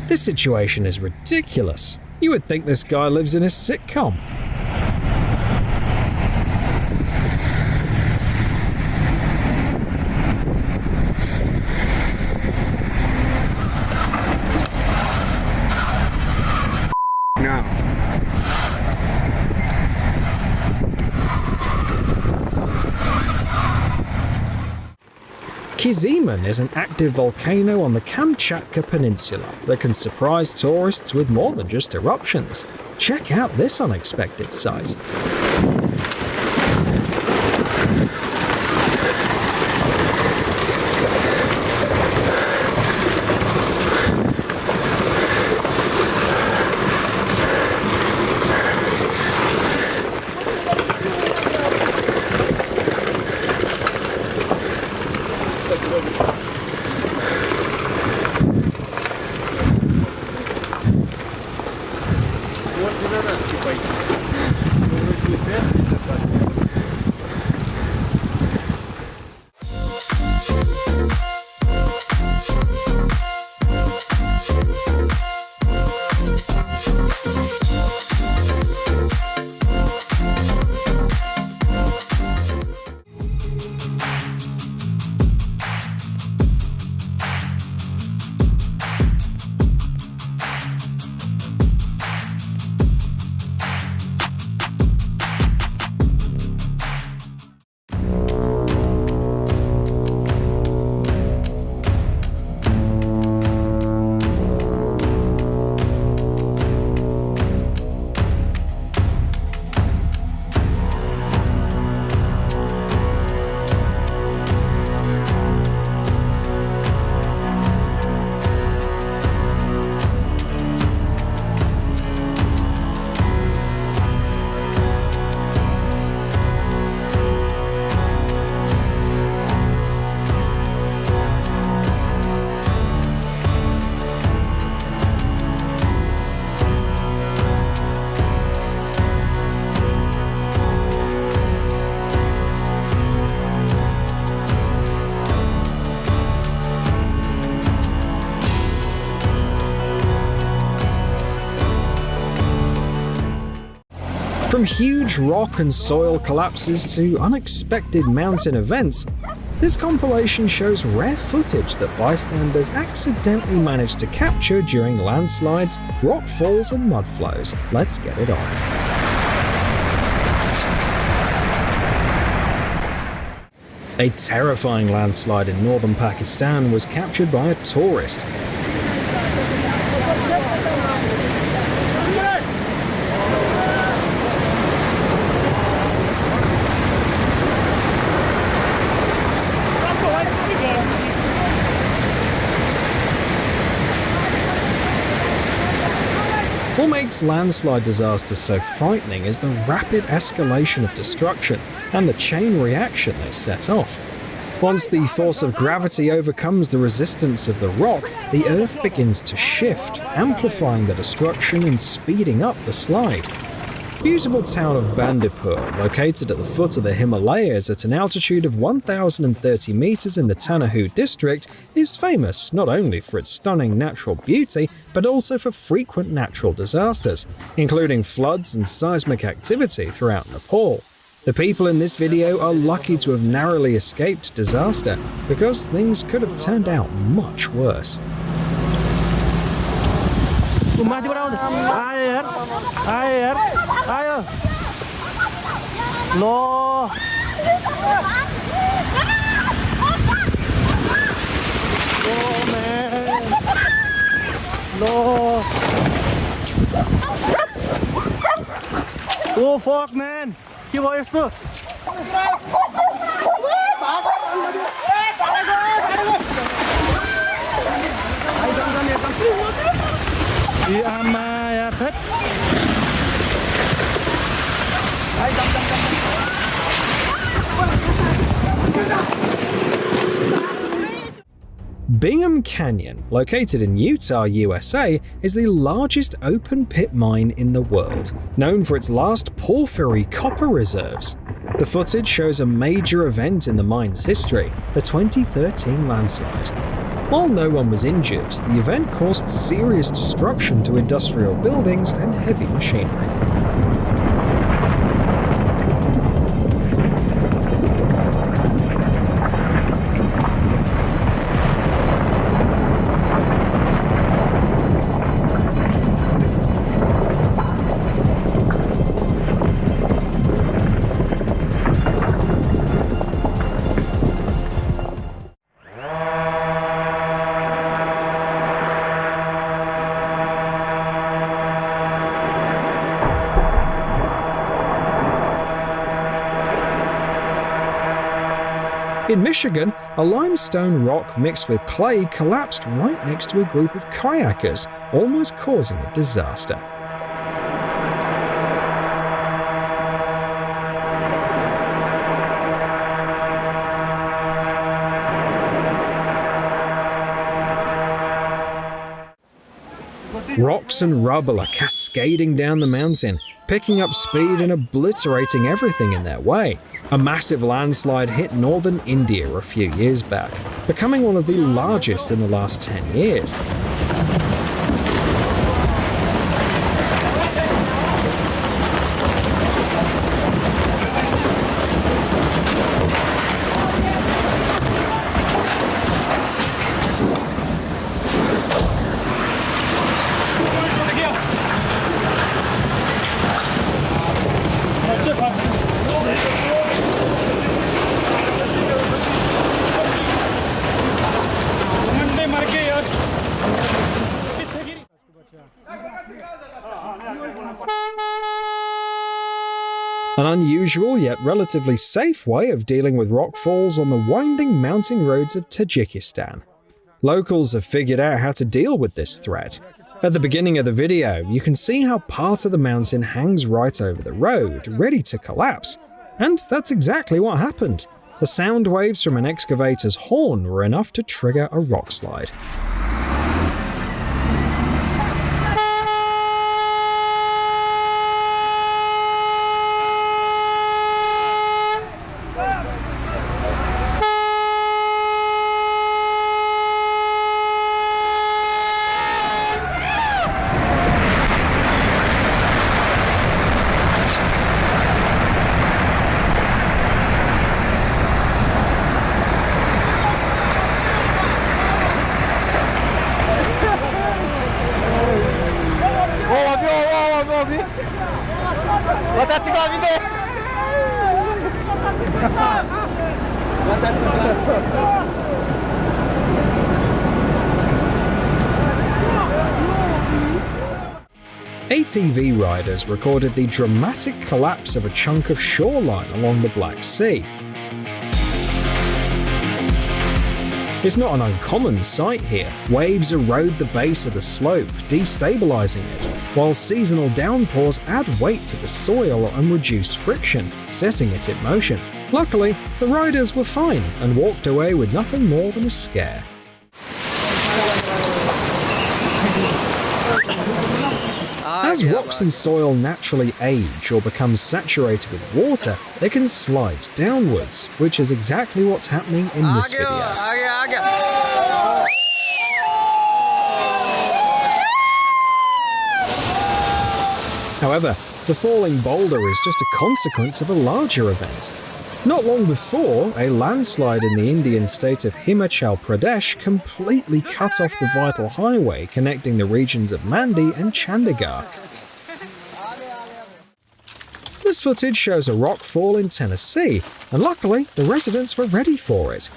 This situation is ridiculous. You would think this guy lives in a sitcom. Kiziman is an active volcano on the Kamchatka Peninsula that can surprise tourists with more than just eruptions. Check out this unexpected sight. From huge rock and soil collapses to unexpected mountain events, this compilation shows rare footage that bystanders accidentally managed to capture during landslides, rock falls, and mud flows. Let's get it on. A terrifying landslide in northern Pakistan was captured by a tourist. What makes landslide disasters so frightening is the rapid escalation of destruction and the chain reaction they set off. Once the force of gravity overcomes the resistance of the rock, the Earth begins to shift, amplifying the destruction and speeding up the slide. The beautiful town of Bandipur, located at the foot of the Himalayas at an altitude of 1,030 meters in the Tanahu district, is famous not only for its stunning natural beauty, but also for frequent natural disasters, including floods and seismic activity throughout Nepal. The people in this video are lucky to have narrowly escaped disaster, because things could have turned out much worse. Oh fuck, man! Keep on your Bingham Canyon, located in Utah, USA, is the largest open-pit mine in the world, known for its last porphyry copper reserves. The footage shows a major event in the mine's history, the 2013 landslide. While no one was injured, the event caused serious destruction to industrial buildings and heavy machinery. In Michigan, a limestone rock mixed with clay collapsed right next to a group of kayakers, almost causing a disaster. Rocks and rubble are cascading down the mountain, picking up speed and obliterating everything in their way. A massive landslide hit northern India a few years back, becoming one of the largest in the last 10 years. An unusual yet relatively safe way of dealing with rockfalls on the winding mountain roads of Tajikistan. Locals have figured out how to deal with this threat. At the beginning of the video, you can see how part of the mountain hangs right over the road, ready to collapse. And that's exactly what happened. The sound waves from an excavator's horn were enough to trigger a rock slide. ATV riders recorded the dramatic collapse of a chunk of shoreline along the Black Sea. It's not an uncommon sight here. Waves erode the base of the slope, destabilizing it, while seasonal downpours add weight to the soil and reduce friction, setting it in motion. Luckily, the riders were fine and walked away with nothing more than a scare. As rocks and soil naturally age or become saturated with water, they can slide downwards, which is exactly what's happening in this video. However, the falling boulder is just a consequence of a larger event. Not long before, a landslide in the Indian state of Himachal Pradesh completely cut off the vital highway connecting the regions of Mandi and Chandigarh. This footage shows a rock fall in Tennessee, and luckily, the residents were ready for it.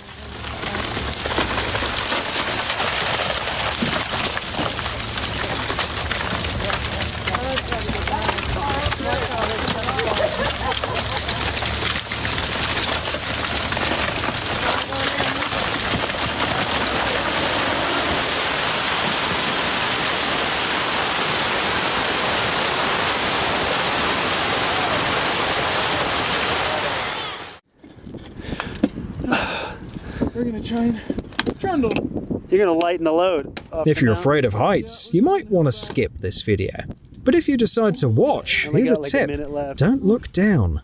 We're gonna try and trundle. You're gonna lighten the load. If you're afraid of heights, you might want to skip this video. But if you decide to watch, here's a tip. Don't look down.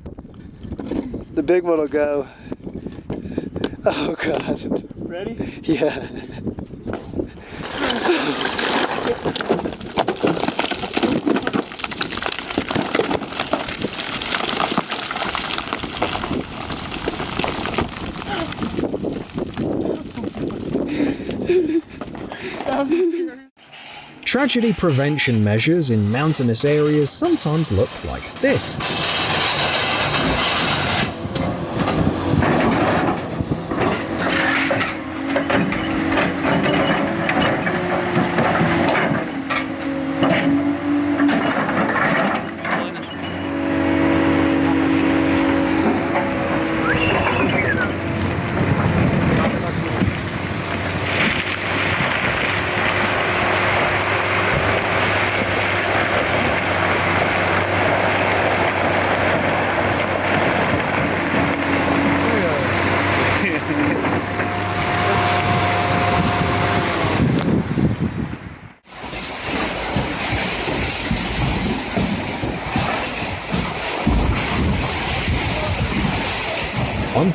The big one will go. Oh God. Ready? Yeah. Tragedy prevention measures in mountainous areas sometimes look like this.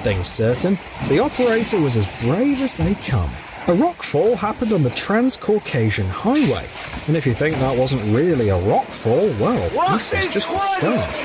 thing's certain, the operator was as brave as they come. A rockfall happened on the Trans-Caucasian Highway, and if you think that wasn't really a rockfall, well, this is just the start.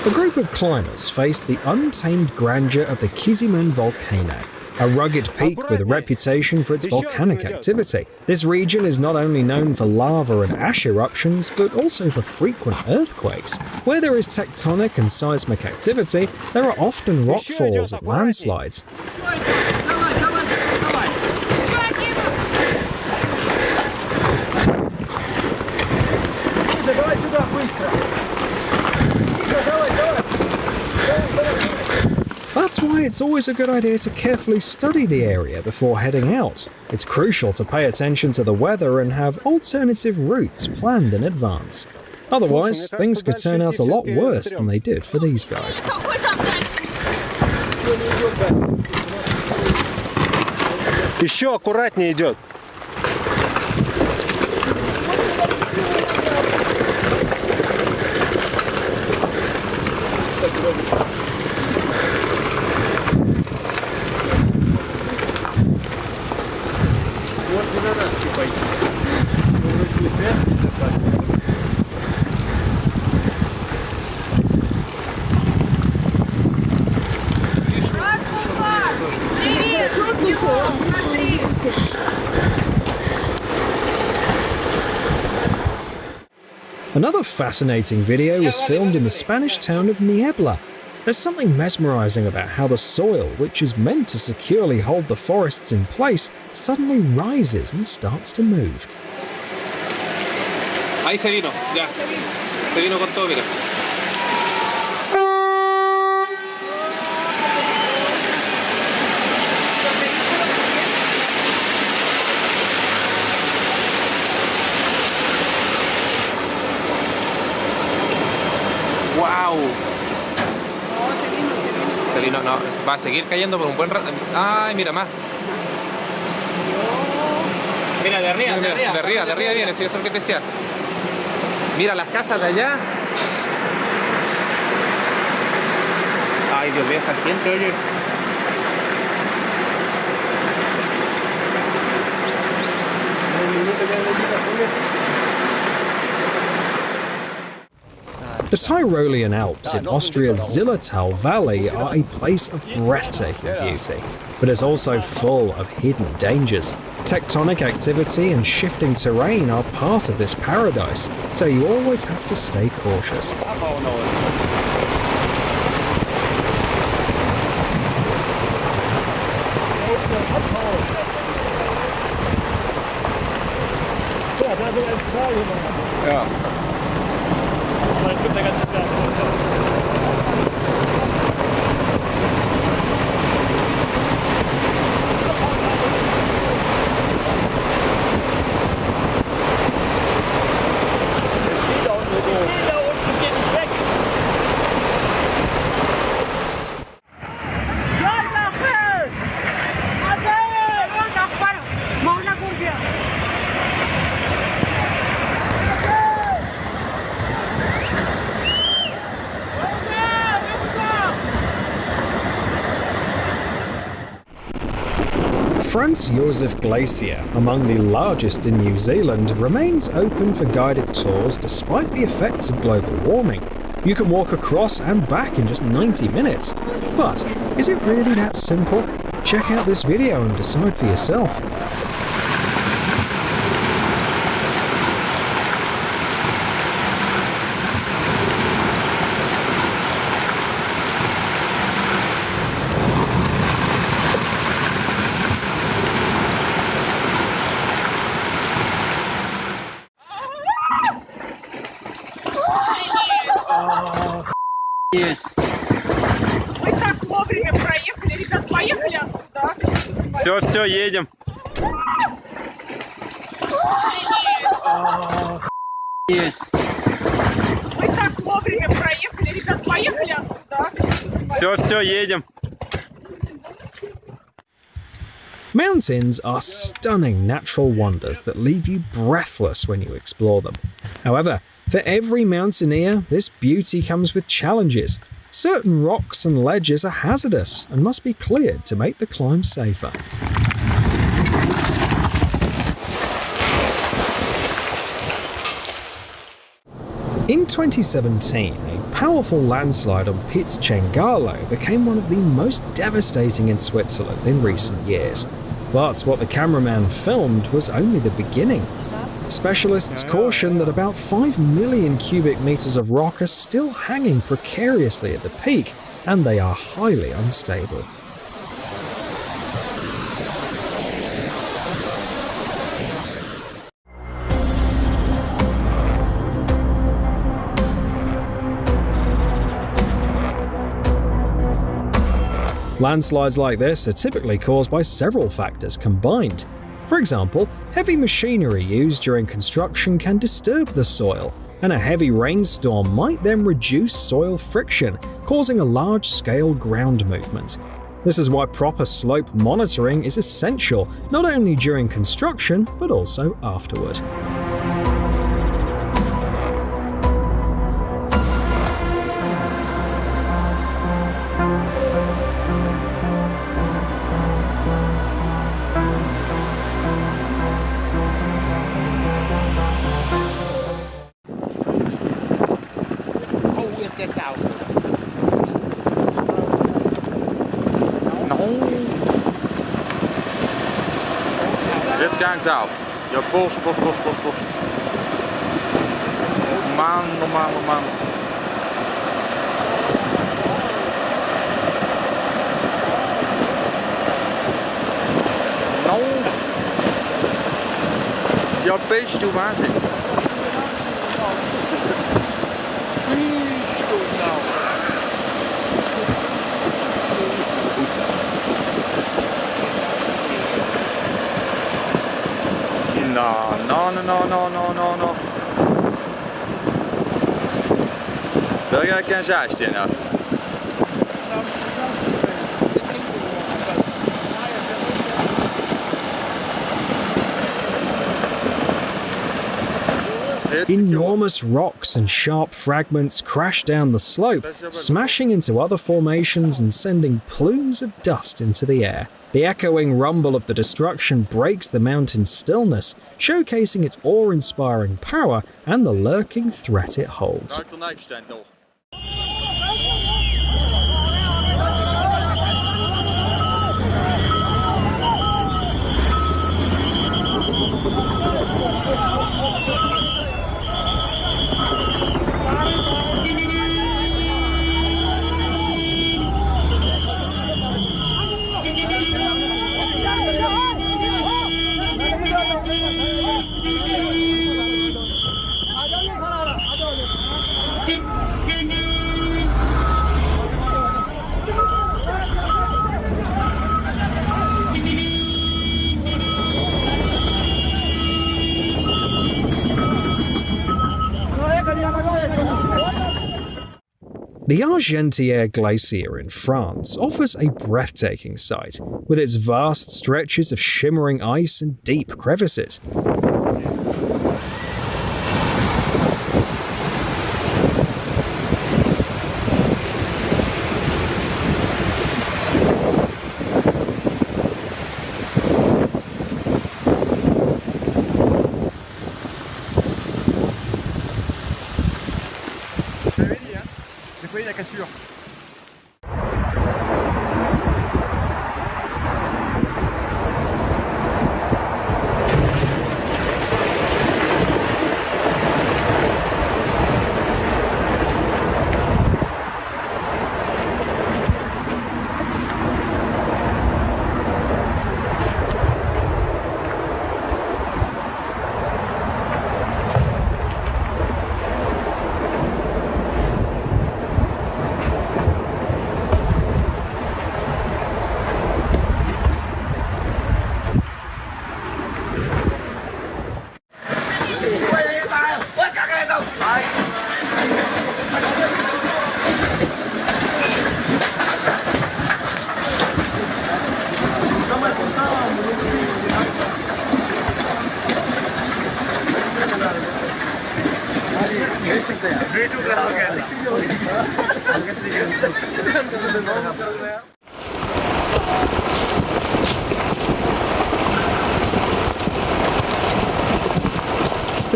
A group of climbers faced the untamed grandeur of the Kizimen volcano, a rugged peak with a reputation for its volcanic activity. This region is not only known for lava and ash eruptions, but also for frequent earthquakes. Where there is tectonic and seismic activity, there are often rockfalls and landslides. That's why it's always a good idea to carefully study the area before heading out. It's crucial to pay attention to the weather and have alternative routes planned in advance. Otherwise, things could turn out a lot worse than they did for these guys. Еще аккуратнее идет. Another fascinating video was filmed in the Spanish town of Niebla. There's something mesmerizing about how the soil, which is meant to securely hold the forests in place, suddenly rises and starts to move. Ahí se vino, ya. Se vino con todo, mira. ¡Wow! Se vino, no, va a seguir cayendo por un buen rato. ¡Ay, mira más! Mira, de arriba, de arriba viene, si eso es lo que te decía. Mira las casas de allá. Ay, Dios mío, esa gente, oye. The Tyrolean Alps in Austria's Zillertal Valley are a place of breathtaking beauty, but it's also full of hidden dangers. Tectonic activity and shifting terrain are part of this paradise, so you always have to stay cautious. Ja. Franz Josef Glacier, among the largest in New Zealand, remains open for guided tours despite the effects of global warming. You can walk across and back in just 90 minutes. But is it really that simple? Check out this video and decide for yourself. Мы так вовремя проехали, ребят, поехали отсюда. Все, едем. Мы так вовремя проехали, ребят, поехали отсюда. Все, едем. Mountains are stunning natural wonders that leave you breathless when you explore them. However, for every mountaineer, this beauty comes with challenges. Certain rocks and ledges are hazardous and must be cleared to make the climb safer. In 2017, a powerful landslide on Piz Cengalo became one of the most devastating in Switzerland in recent years. But what the cameraman filmed was only the beginning. Specialists caution that about 5 million cubic meters of rock are still hanging precariously at the peak, and they are highly unstable. Landslides like this are typically caused by several factors combined. For example, heavy machinery used during construction can disturb the soil, and a heavy rainstorm might then reduce soil friction, causing a large-scale ground movement. This is why proper slope monitoring is essential, not only during construction, but also afterward. Jetzt gang's auf. Ja, Bosch. Mann. No. Ja, bist du Wahnsinn. No. Daar ga ik geen zaadje in. Enormous rocks and sharp fragments crash down the slope, smashing into other formations and sending plumes of dust into the air. The echoing rumble of the destruction breaks the mountain's stillness, showcasing its awe-inspiring power and the lurking threat it holds. The Argentière Glacier in France offers a breathtaking sight, with its vast stretches of shimmering ice and deep crevices. The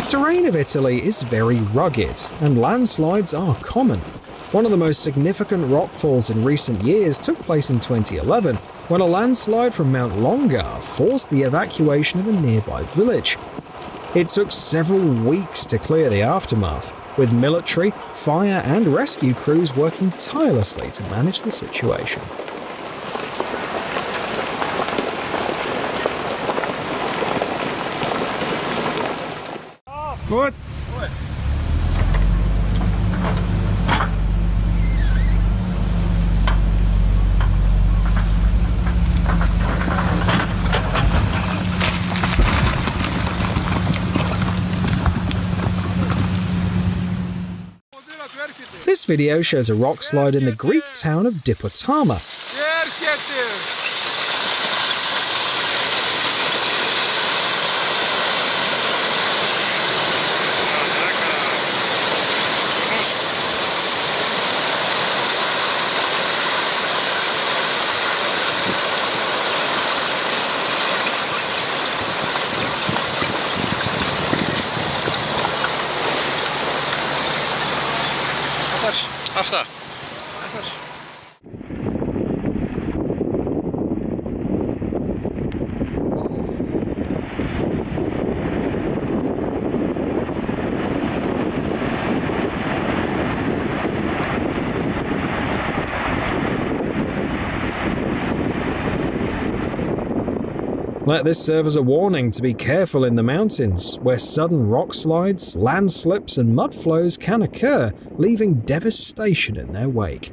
terrain of Italy is very rugged, and landslides are common. One of the most significant rockfalls in recent years took place in 2011, when a landslide from Mount Longar forced the evacuation of a nearby village. It took several weeks to clear the aftermath, with military, fire, and rescue crews working tirelessly to manage the situation. Good. This video shows a rock slide in the Greek town of Dipotama. Αυτά. Let this serve as a warning to be careful in the mountains, where sudden rock slides, landslips, and mud flows can occur, leaving devastation in their wake.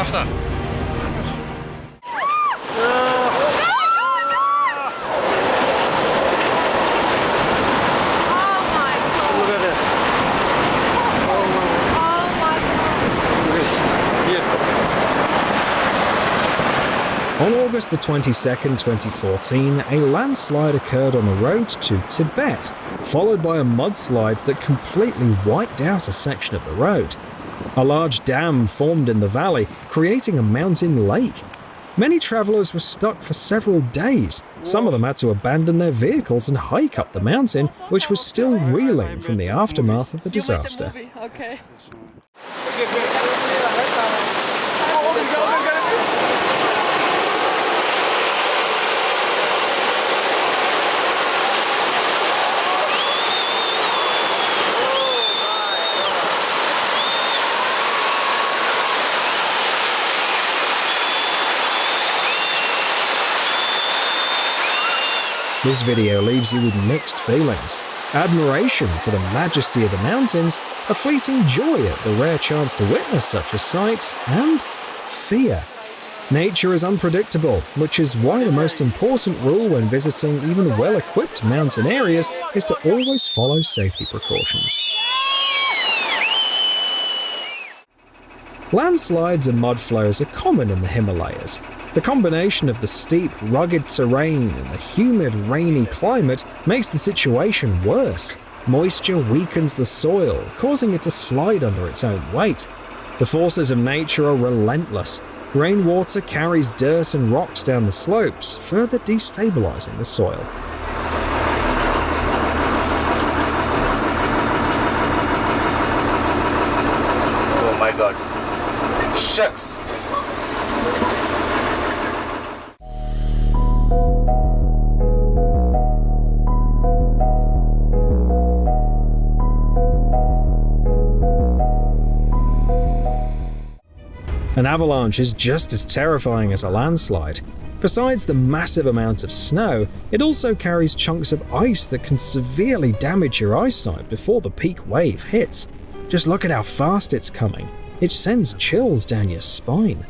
Αυτά. On August the 22nd, 2014, a landslide occurred on the road to Tibet, followed by a mudslide that completely wiped out a section of the road. A large dam formed in the valley, creating a mountain lake. Many travelers were stuck for several days. Some of them had to abandon their vehicles and hike up the mountain, which was still reeling from the aftermath of the disaster. Okay. This video leaves you with mixed feelings. Admiration for the majesty of the mountains, a fleeting joy at the rare chance to witness such a sight, and fear. Nature is unpredictable, which is why the most important rule when visiting even well-equipped mountain areas is to always follow safety precautions. Landslides and mud flows are common in the Himalayas. The combination of the steep, rugged terrain and the humid, rainy climate makes the situation worse. Moisture weakens the soil, causing it to slide under its own weight. The forces of nature are relentless. Rainwater carries dirt and rocks down the slopes, further destabilizing the soil. Oh my god. Shucks. An avalanche is just as terrifying as a landslide. Besides the massive amount of snow, it also carries chunks of ice that can severely damage your eyesight before the peak wave hits. Just look at how fast it's coming. It sends chills down your spine.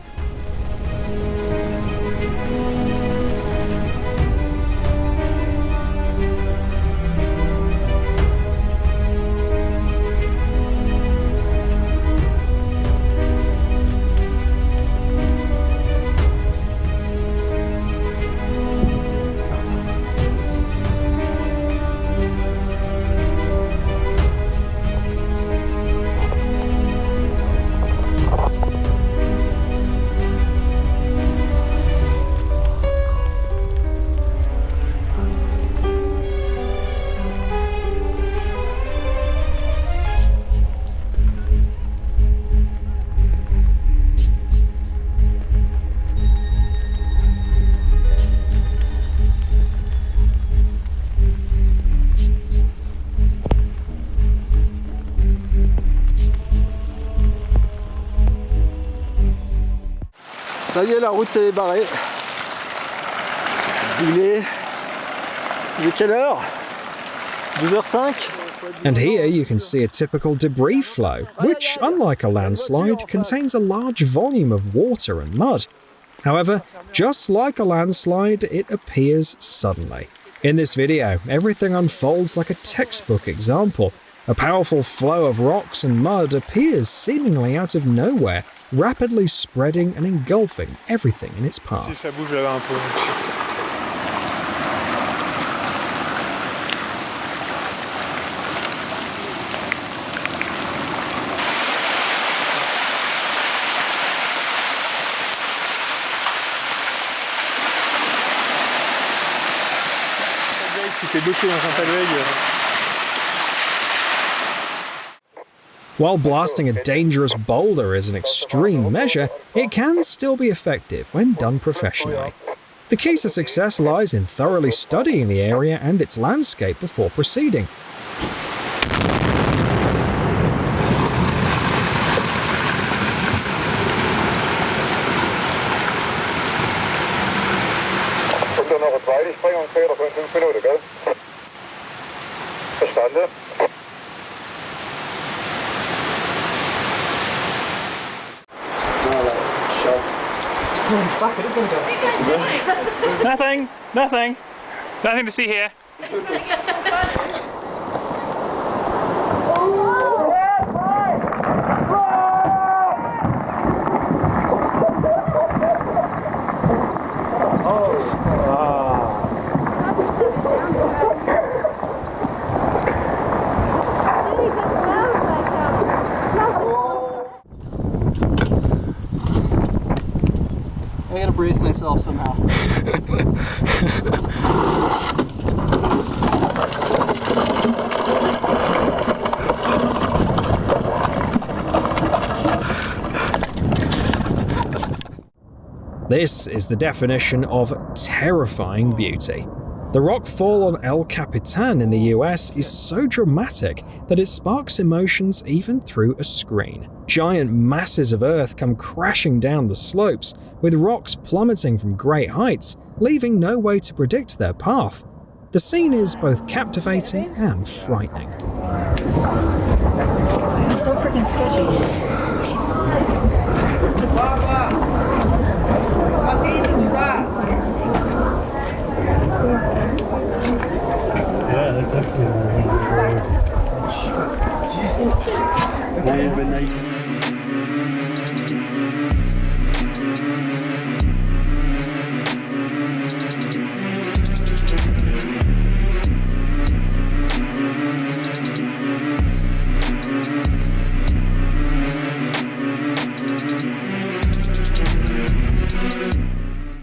Ça y est, la route elle est barrée. Il est quelle heure? 12h05. And here you can see a typical debris flow, which, unlike a landslide, contains a large volume of water and mud. However, just like a landslide, it appears suddenly. In this video, everything unfolds like a textbook example. A powerful flow of rocks and mud appears seemingly out of nowhere, rapidly spreading and engulfing everything in its path. Si ça bouge là-bas un peu. Tu t'es bloqué dans un tas de veille. While blasting a dangerous boulder is an extreme measure, it can still be effective when done professionally. The key to success lies in thoroughly studying the area and its landscape before proceeding. Nothing to see here. I gotta brace myself somehow. This is the definition of terrifying beauty. The rockfall on El Capitan in the US is so dramatic that it sparks emotions even through a screen. Giant masses of earth come crashing down the slopes, with rocks plummeting from great heights, leaving no way to predict their path. The scene is both captivating and frightening. It's so freaking sketchy. Yeah, that's definitely.